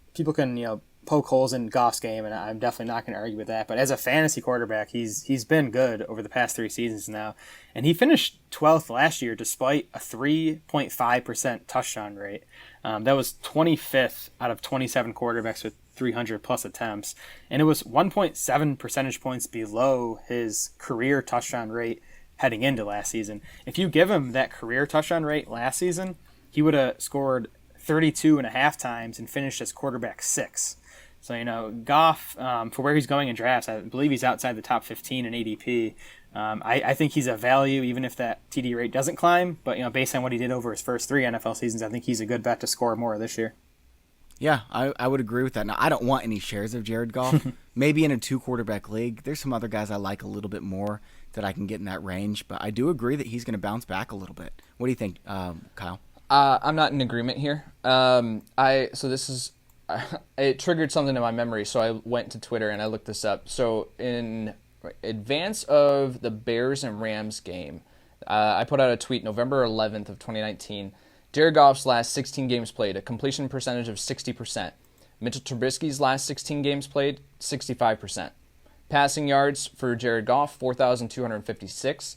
Speaker 4: poke holes in Goff's game, and I'm definitely not going to argue with that. But as a fantasy quarterback, he's been good over the past 3 seasons now, and he finished 12th last year despite a 3.5% touchdown rate. That was 25th out of 27 quarterbacks with 300 plus attempts, and it was 1.7 percentage points below his career touchdown rate heading into last season. If you give him that career touchdown rate last season, he would have scored 32 and a half times and finished as quarterback 6. So, Goff, for where he's going in drafts, I believe he's outside the top 15 in ADP. I think he's a value, even if that TD rate doesn't climb. But, based on what he did over his first 3 NFL seasons, I think he's a good bet to score more this year.
Speaker 1: Yeah, I would agree with that. Now, I don't want any shares of Jared Goff. Maybe in a 2-quarterback league. There's some other guys I like a little bit more that I can get in that range. But I do agree that he's going to bounce back a little bit. What do you think, Kyle?
Speaker 3: I'm not in agreement here. It triggered something in my memory, so I went to Twitter and I looked this up. So in advance of the Bears and Rams game, I put out a tweet November 11th of 2019. Jared Goff's last 16 games played, a completion percentage of 60%. Mitchell Trubisky's last 16 games played, 65%. Passing yards for Jared Goff, 4,256.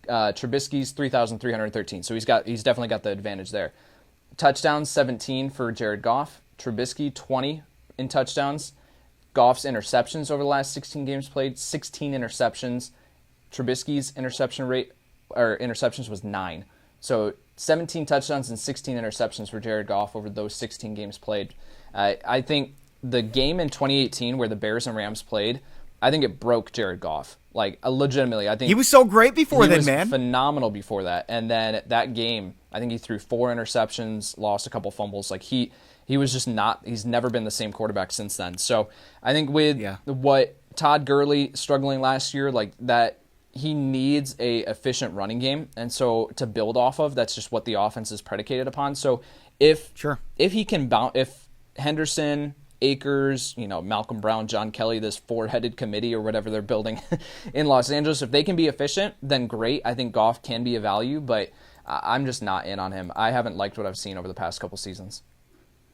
Speaker 3: Trubisky's 3,313. So he's definitely got the advantage there. Touchdowns, 17 for Jared Goff. Trubisky, 20 in touchdowns. Goff's interceptions over the last 16 games played, 16 interceptions. Trubisky's interceptions was 9. So 17 touchdowns and 16 interceptions for Jared Goff over those 16 games played. I think the game in 2018 where the Bears and Rams played, I think it broke Jared Goff. Like, legitimately, I think
Speaker 1: he was so great before then, man.
Speaker 3: He was phenomenal before that. And then that game, I think he threw 4 interceptions, lost a couple fumbles. Like, he was just not – he's never been the same quarterback since then. So I think with what Todd Gurley struggling last year, like that, he needs a efficient running game. And so to build off of, that's just what the offense is predicated upon. So if he can bounce – if Henderson – Akers, Malcolm Brown, John Kelly, this 4-headed committee or whatever they're building in Los Angeles, if they can be efficient, then great. I think Goff can be a value, but I'm just not in on him. I haven't liked what I've seen over the past couple seasons.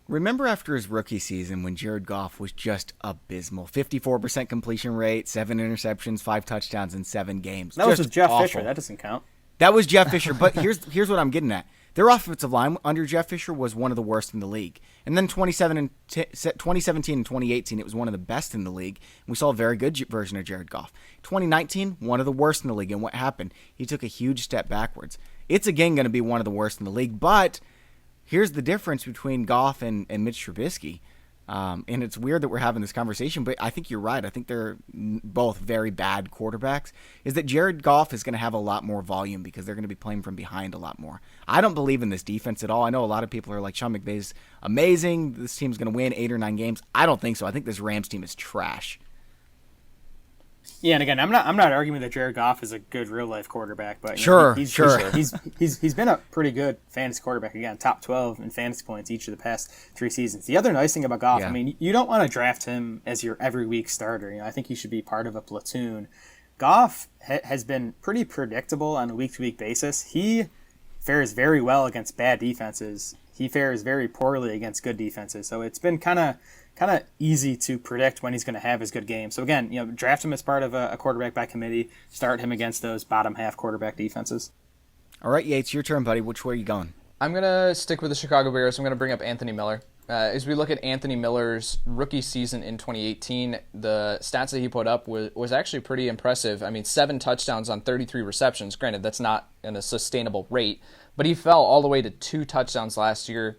Speaker 1: Remember after his rookie season when Jared Goff was just abysmal? 54% completion rate, 7 interceptions, 5 touchdowns in 7 games.
Speaker 4: That was
Speaker 1: just
Speaker 4: with Jeff
Speaker 1: awful.
Speaker 4: Fisher. That doesn't count.
Speaker 1: That was Jeff Fisher, but here's what I'm getting at. Their offensive line under Jeff Fisher was one of the worst in the league. And then 2017 and 2018, it was one of the best in the league. And we saw a very good version of Jared Goff. 2019, one of the worst in the league. And what happened? He took a huge step backwards. It's again going to be one of the worst in the league. But here's the difference between Goff and Mitch Trubisky. And it's weird that we're having this conversation, but I think you're right. I think they're both very bad quarterbacks. Is that Jared Goff is going to have a lot more volume because they're going to be playing from behind a lot more. I don't believe in this defense at all. I know a lot of people are like, Sean McVay's amazing. This team's going to win 8 or 9 games. I don't think so. I think this Rams team is trash.
Speaker 4: Yeah, and again, I'm not arguing that Jared Goff is a good real life quarterback, but he's been a pretty good fantasy quarterback. Again, top 12 in fantasy points each of the past 3 seasons. The other nice thing about Goff, I mean, you don't want to draft him as your every week starter. I think he should be part of a platoon. Goff has been pretty predictable on a week to week basis. He fares very well against bad defenses. He fares very poorly against good defenses. So it's been kind of easy to predict when he's going to have his good game. So again, draft him as part of a quarterback by committee. Start him against those bottom half quarterback defenses.
Speaker 1: All right, Yates, your turn, buddy. Which way are you going?
Speaker 3: I'm going to stick with the Chicago Bears. I'm going to bring up Anthony Miller. As we look at Anthony Miller's rookie season in 2018, the stats that he put up was actually pretty impressive. I mean, 7 touchdowns on 33 receptions. Granted, that's not in a sustainable rate, but he fell all the way to 2 touchdowns last year.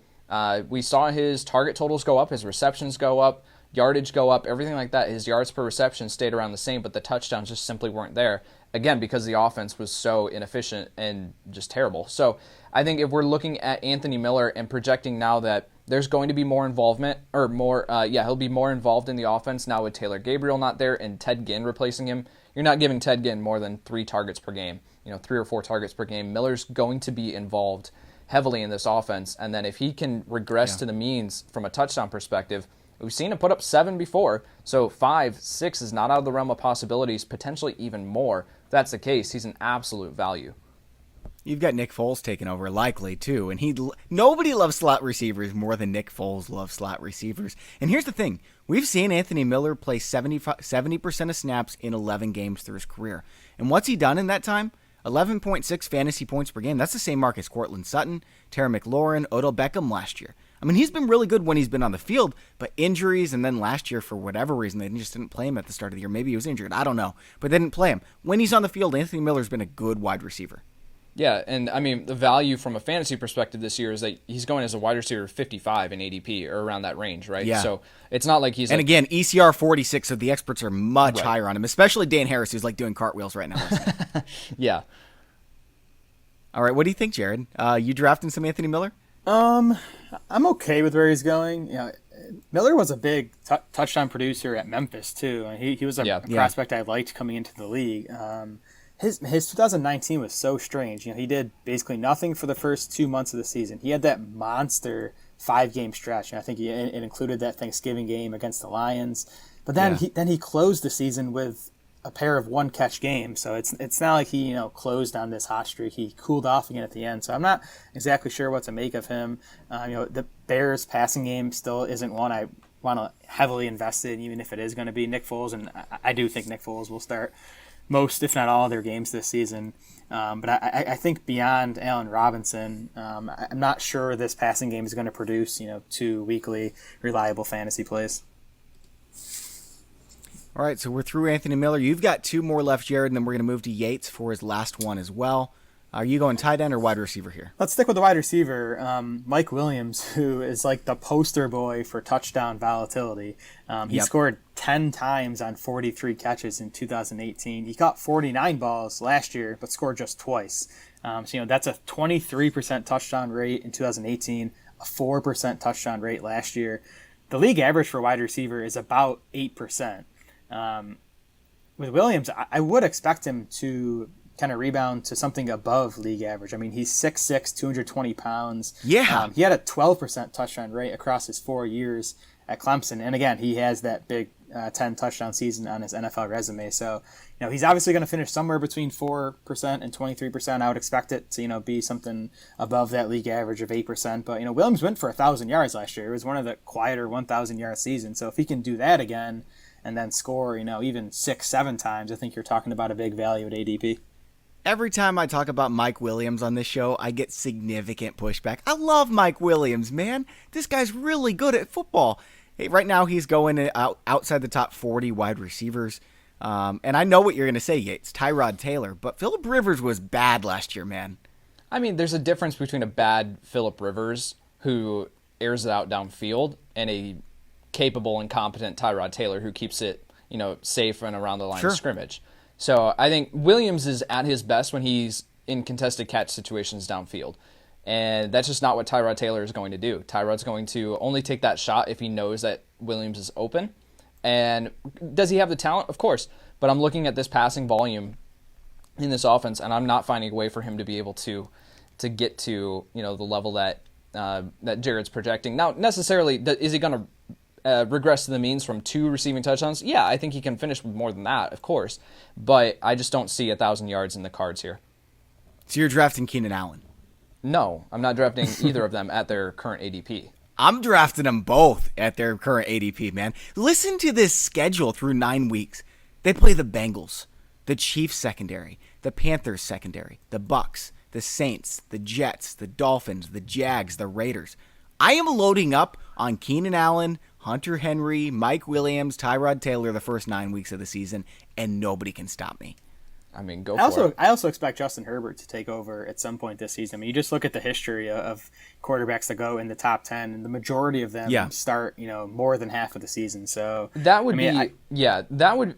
Speaker 3: We saw his target totals go up, his receptions go up, yardage go up, everything like that. His yards per reception stayed around the same, but the touchdowns just simply weren't there. Again, because the offense was so inefficient and just terrible. So I think if we're looking at Anthony Miller and projecting now that there's going to be more involvement, or more, he'll be more involved in the offense now with Taylor Gabriel not there and Ted Ginn replacing him. You're not giving Ted Ginn more than 3 targets per game, 3 or 4 targets per game. Miller's going to be involved heavily in this offense, and then if he can regress to the means from a touchdown perspective, we've seen him put up 7 before, so 5, 6 is not out of the realm of possibilities, potentially even more. If that's the case, he's an absolute value.
Speaker 1: You've got Nick Foles taking over, likely, too. And nobody loves slot receivers more than Nick Foles loves slot receivers. And here's the thing. We've seen Anthony Miller play 70% of snaps in 11 games through his career. And what's he done in that time? 11.6 fantasy points per game. That's the same mark as Courtland Sutton, Terry McLaurin, Odell Beckham last year. I mean, he's been really good when he's been on the field, but injuries, and then last year, for whatever reason, they just didn't play him at the start of the year. Maybe he was injured. I don't know. But they didn't play him. When he's on the field, Anthony Miller's been a good wide receiver.
Speaker 3: Yeah, and I mean, the value from a fantasy perspective this year is that he's going as a wide receiver 55 in ADP, or around that range, right?
Speaker 1: Yeah.
Speaker 3: So it's not like he's...
Speaker 1: And again, ECR 46, so the experts are much higher on him, especially Dan Harris, who's like doing cartwheels right now.
Speaker 3: Yeah.
Speaker 1: All right, what do you think, Jared? You drafting some Anthony Miller?
Speaker 4: I'm okay with where he's going. Miller was a big touchdown producer at Memphis too. He was a prospect I liked coming into the league. His 2019 was so strange. He did basically nothing for the first 2 months of the season. He had that monster 5-game stretch, and I think it included that Thanksgiving game against the Lions. But then he closed the season with a pair of 1-catch games. So it's not like he closed on this hot streak. He cooled off again at the end. So I'm not exactly sure what to make of him. The Bears passing game still isn't one I want to heavily invest in, even if it is going to be Nick Foles, and I do think Nick Foles will start most, if not all, of their games this season. But I think beyond Allen Robinson, I'm not sure this passing game is going to produce 2 weekly reliable fantasy plays.
Speaker 1: All right, so we're through Anthony Miller. You've got 2 more left, Jared, and then we're going to move to Yates for his last one as well. Are you going tight end or wide receiver here?
Speaker 4: Let's stick with the wide receiver. Mike Williams, who is like the poster boy for touchdown volatility. He scored 10 times on 43 catches in 2018. He caught 49 balls last year, but scored just twice. So that's a 23% touchdown rate in 2018, a 4% touchdown rate last year. The league average for wide receiver is about 8%. With Williams, I would expect him to kind of rebound to something above league average. I mean, he's 6'6", 220 pounds.
Speaker 1: Yeah.
Speaker 4: He had a 12% touchdown rate across his 4 years at Clemson. And again, he has that big 10 touchdown season on his NFL resume. So, he's obviously going to finish somewhere between 4% and 23%. I would expect it to, be something above that league average of 8%. But, Williams went for 1,000 yards last year. It was one of the quieter 1,000-yard seasons. So if he can do that again and then score, even 6-7 times, I think you're talking about a big value at ADP.
Speaker 1: Every time I talk about Mike Williams on this show, I get significant pushback. I love Mike Williams, man. This guy's really good at football. Hey, right now, he's going outside the top 40 wide receivers. And I know what you're going to say, Yates, Tyrod Taylor. But Phillip Rivers was bad last year, man.
Speaker 3: I mean, there's a difference between a bad Phillip Rivers, who airs it out downfield, and a capable and competent Tyrod Taylor who keeps it, safe and around the line
Speaker 1: Sure.
Speaker 3: of scrimmage. So I think Williams is at his best when he's in contested catch situations downfield. And that's just not what Tyrod Taylor is going to do. Tyrod's going to only take that shot if he knows that Williams is open. And does he have the talent? Of course. But I'm looking at this passing volume in this offense, and I'm not finding a way for him to be able to get to the level that Jared's projecting. Now, necessarily, is he going to regress to the means from 2 receiving touchdowns? Yeah, I think he can finish with more than that, of course. But I just don't see 1,000 yards in the cards here.
Speaker 1: So you're drafting Keenan Allen?
Speaker 3: No, I'm not drafting either of them at their current ADP.
Speaker 1: I'm drafting them both at their current ADP, man. Listen to this schedule through 9 weeks. They play the Bengals, the Chiefs secondary, the Panthers secondary, the Bucks, the Saints, the Jets, the Dolphins, the Jags, the Raiders. I am loading up on Keenan Allen, Hunter Henry, Mike Williams, Tyrod Taylor the first 9 weeks of the season, and nobody can stop me.
Speaker 3: I mean, go for it.
Speaker 4: I also expect Justin Herbert to take over at some point this season. I mean, you just look at the history of quarterbacks that go in the top 10, and the majority of them start, more than half of the season. So
Speaker 3: that would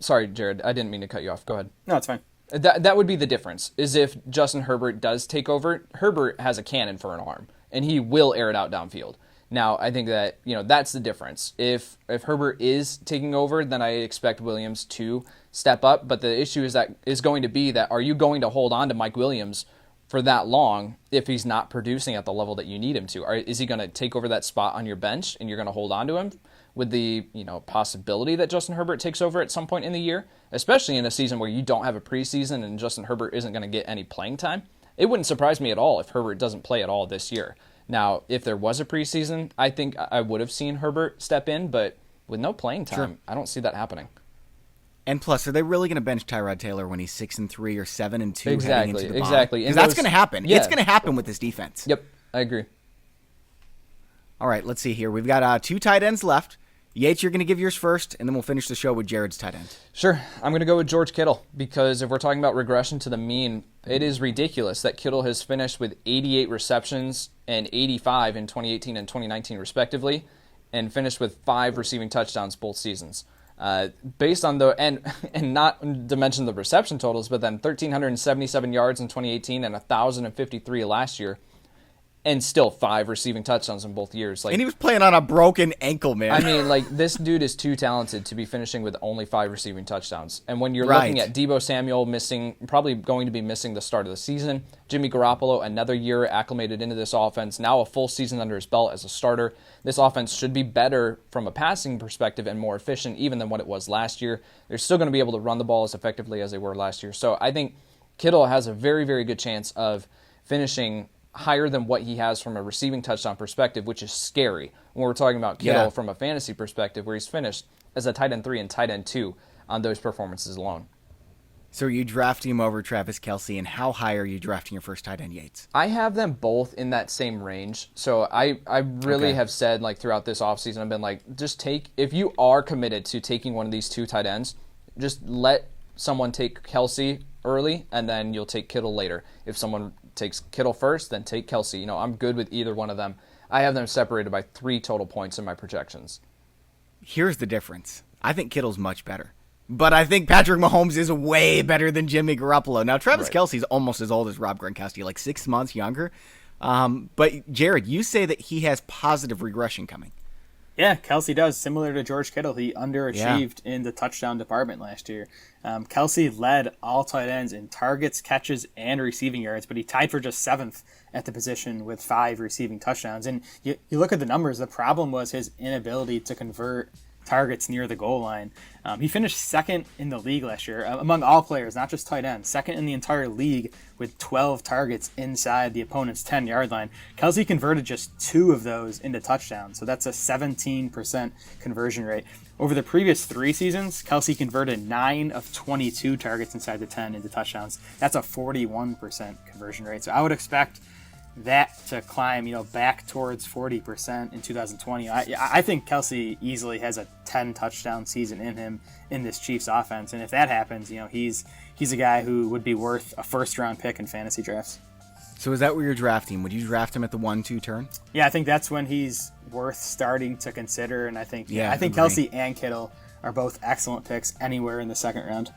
Speaker 3: sorry, Jared, I didn't mean to cut you off. Go ahead.
Speaker 4: No, it's fine.
Speaker 3: That would be the difference, is if Justin Herbert does take over. Herbert has a cannon for an arm, and he will air it out downfield. Now, I think that, that's the difference. If Herbert is taking over, then I expect Williams to step up. But the issue is going to be that, are you going to hold on to Mike Williams for that long if he's not producing at the level that you need him to? Or is he going to take over that spot on your bench and you're going to hold on to him with the possibility that Justin Herbert takes over at some point in the year, especially in a season where you don't have a preseason and Justin Herbert isn't going to get any playing time? It wouldn't surprise me at all if Herbert doesn't play at all this year. Now, if there was a preseason, I think I would have seen Herbert step in, but with no playing time, I don't see that happening.
Speaker 1: And plus, are they really going to bench Tyrod Taylor when he's 6-3 or 7-2 heading into the bye?
Speaker 3: Exactly.
Speaker 1: Because that's going to happen.
Speaker 3: Yeah.
Speaker 1: It's going to happen with this defense.
Speaker 3: Yep, I agree.
Speaker 1: All right, let's see here. We've got 2 tight ends left. Yates, you're going to give yours first, and then we'll finish the show with Jared's tight end.
Speaker 3: Sure. I'm going to go with George Kittle, because if we're talking about regression to the mean, it is ridiculous that Kittle has finished with 88 receptions and 85 in 2018 and 2019 respectively, and finished with 5 receiving touchdowns both seasons. Based on and not to mention the reception totals, but then 1,377 yards in 2018 and 1,053 last year, and still 5 receiving touchdowns in both years.
Speaker 1: And he was playing on a broken ankle, man.
Speaker 3: I mean, this dude is too talented to be finishing with only 5 receiving touchdowns. And when you're looking at Deebo Samuel probably going to be missing the start of the season, Jimmy Garoppolo, another year acclimated into this offense, now a full season under his belt as a starter, this offense should be better from a passing perspective and more efficient even than what it was last year. They're still going to be able to run the ball as effectively as they were last year. So I think Kittle has a very, very good chance of finishing higher than what he has from a receiving touchdown perspective, which is scary when we're talking about Kittle from a fantasy perspective, where he's finished as a tight end 3 and tight end 2 on those performances alone.
Speaker 1: So are you drafting him over Travis Kelce, and how high are you drafting your first tight end, Yates?
Speaker 3: I have them both in that same range. So I really have said, throughout this offseason, I've been just if you are committed to taking one of these 2 tight ends, just let someone take Kelce early, and then you'll take Kittle later. If someone takes Kittle first, then take Kelce. I'm good with either one of them. I have them separated by 3 total points in my projections.
Speaker 1: Here's the difference. I think Kittle's much better. But I think Patrick Mahomes is way better than Jimmy Garoppolo. Now, Travis Kelce's almost as old as Rob Gronkowski, 6 months younger. But, Jared, you say that he has positive regression coming.
Speaker 4: Yeah, Kelce does. Similar to George Kittle, he underachieved in the touchdown department last year. Kelce led all tight ends in targets, catches, and receiving yards, but he tied for just 7th at the position with 5 receiving touchdowns. And you look at the numbers, the problem was his inability to convert targets near the goal line. He finished 2nd in the league last year among all players, not just tight ends. 2nd in the entire league with 12 targets inside the opponent's 10-yard line. Kelce converted just 2 of those into touchdowns, so that's a 17% conversion rate. Over the previous 3 seasons, Kelce converted 9 of 22 targets inside the 10 into touchdowns. That's a 41% conversion rate. So I would expect that to climb, back towards 40% in 2020. I think Kelce easily has a 10 touchdown season in him in this Chiefs offense, and if that happens, he's a guy who would be worth a first round pick in fantasy drafts.
Speaker 1: So is that where you're drafting? Would you draft him at the 1-2 turn?
Speaker 4: Yeah, I think that's when he's worth starting to consider, and I think
Speaker 1: agree.
Speaker 4: Kelce and Kittle are both excellent picks anywhere in the second round.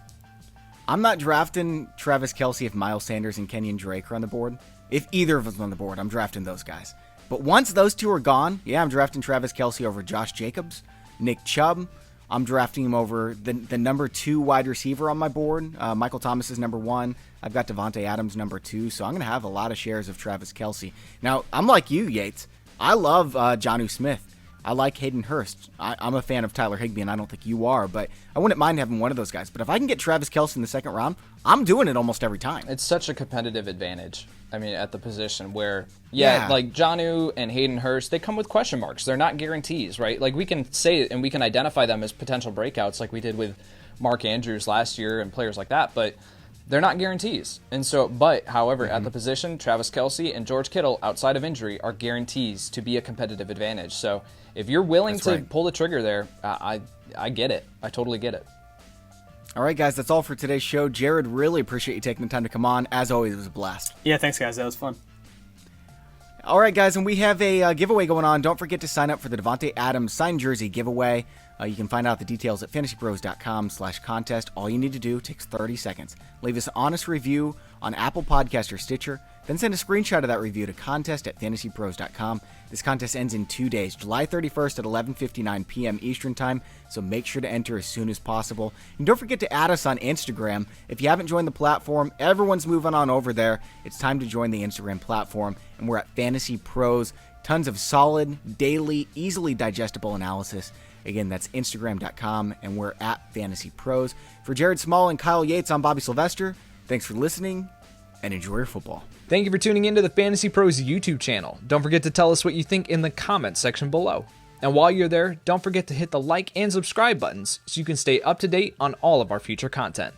Speaker 1: I'm not drafting Travis Kelce if Miles Sanders and Kenyon Drake are on the board. If either of them on the board, I'm drafting those guys. But once those two are gone, I'm drafting Travis Kelce over Josh Jacobs, Nick Chubb. I'm drafting him over the number 2 wide receiver on my board. Michael Thomas is number 1. I've got Devontae Adams number 2. So I'm going to have a lot of shares of Travis Kelce. Now, I'm like you, Yates. I love Jonnu Smith. I like Hayden Hurst. I'm a fan of Tyler Higbee, and I don't think you are, but I wouldn't mind having one of those guys. But if I can get Travis Kelce in the second round, I'm doing it almost every time.
Speaker 3: It's such a competitive advantage. I mean, at the position where, like Jonnu and Hayden Hurst, they come with question marks. They're not guarantees, right? Like, we can say it and we can identify them as potential breakouts like we did with Mark Andrews last year and players like that, but they're not guarantees. And so, however, at the position, Travis Kelce and George Kittle, outside of injury, are guarantees to be a competitive advantage. So if you're willing to pull the trigger there, I get it. I totally get it.
Speaker 1: All right, guys, that's all for today's show. Jared, really appreciate you taking the time to come on. As always, it was a blast.
Speaker 4: Yeah, thanks, guys. That was fun.
Speaker 1: All right, guys, and we have a giveaway going on. Don't forget to sign up for the Devontae Adams signed jersey giveaway. You can find out the details at fantasypros.com/contest. All you need to do takes 30 seconds. Leave us an honest review on Apple Podcast or Stitcher, then send a screenshot of that review to contest@fantasypros.com. This contest ends in 2 days, July 31st at 11:59 p.m. Eastern Time, so make sure to enter as soon as possible. And don't forget to add us on Instagram. If you haven't joined the platform, everyone's moving on over there. It's time to join the Instagram platform, and we're at Fantasy Pros. Tons of solid, daily, easily digestible analysis. Again, that's Instagram.com, and we're at Fantasy Pros. For Jared Small and Kyle Yates, I'm Bobby Sylvester. Thanks for listening, and enjoy your football.
Speaker 5: Thank you for tuning into the Fantasy Pros YouTube channel. Don't forget to tell us what you think in the comments section below. And while you're there, don't forget to hit the like and subscribe buttons so you can stay up to date on all of our future content.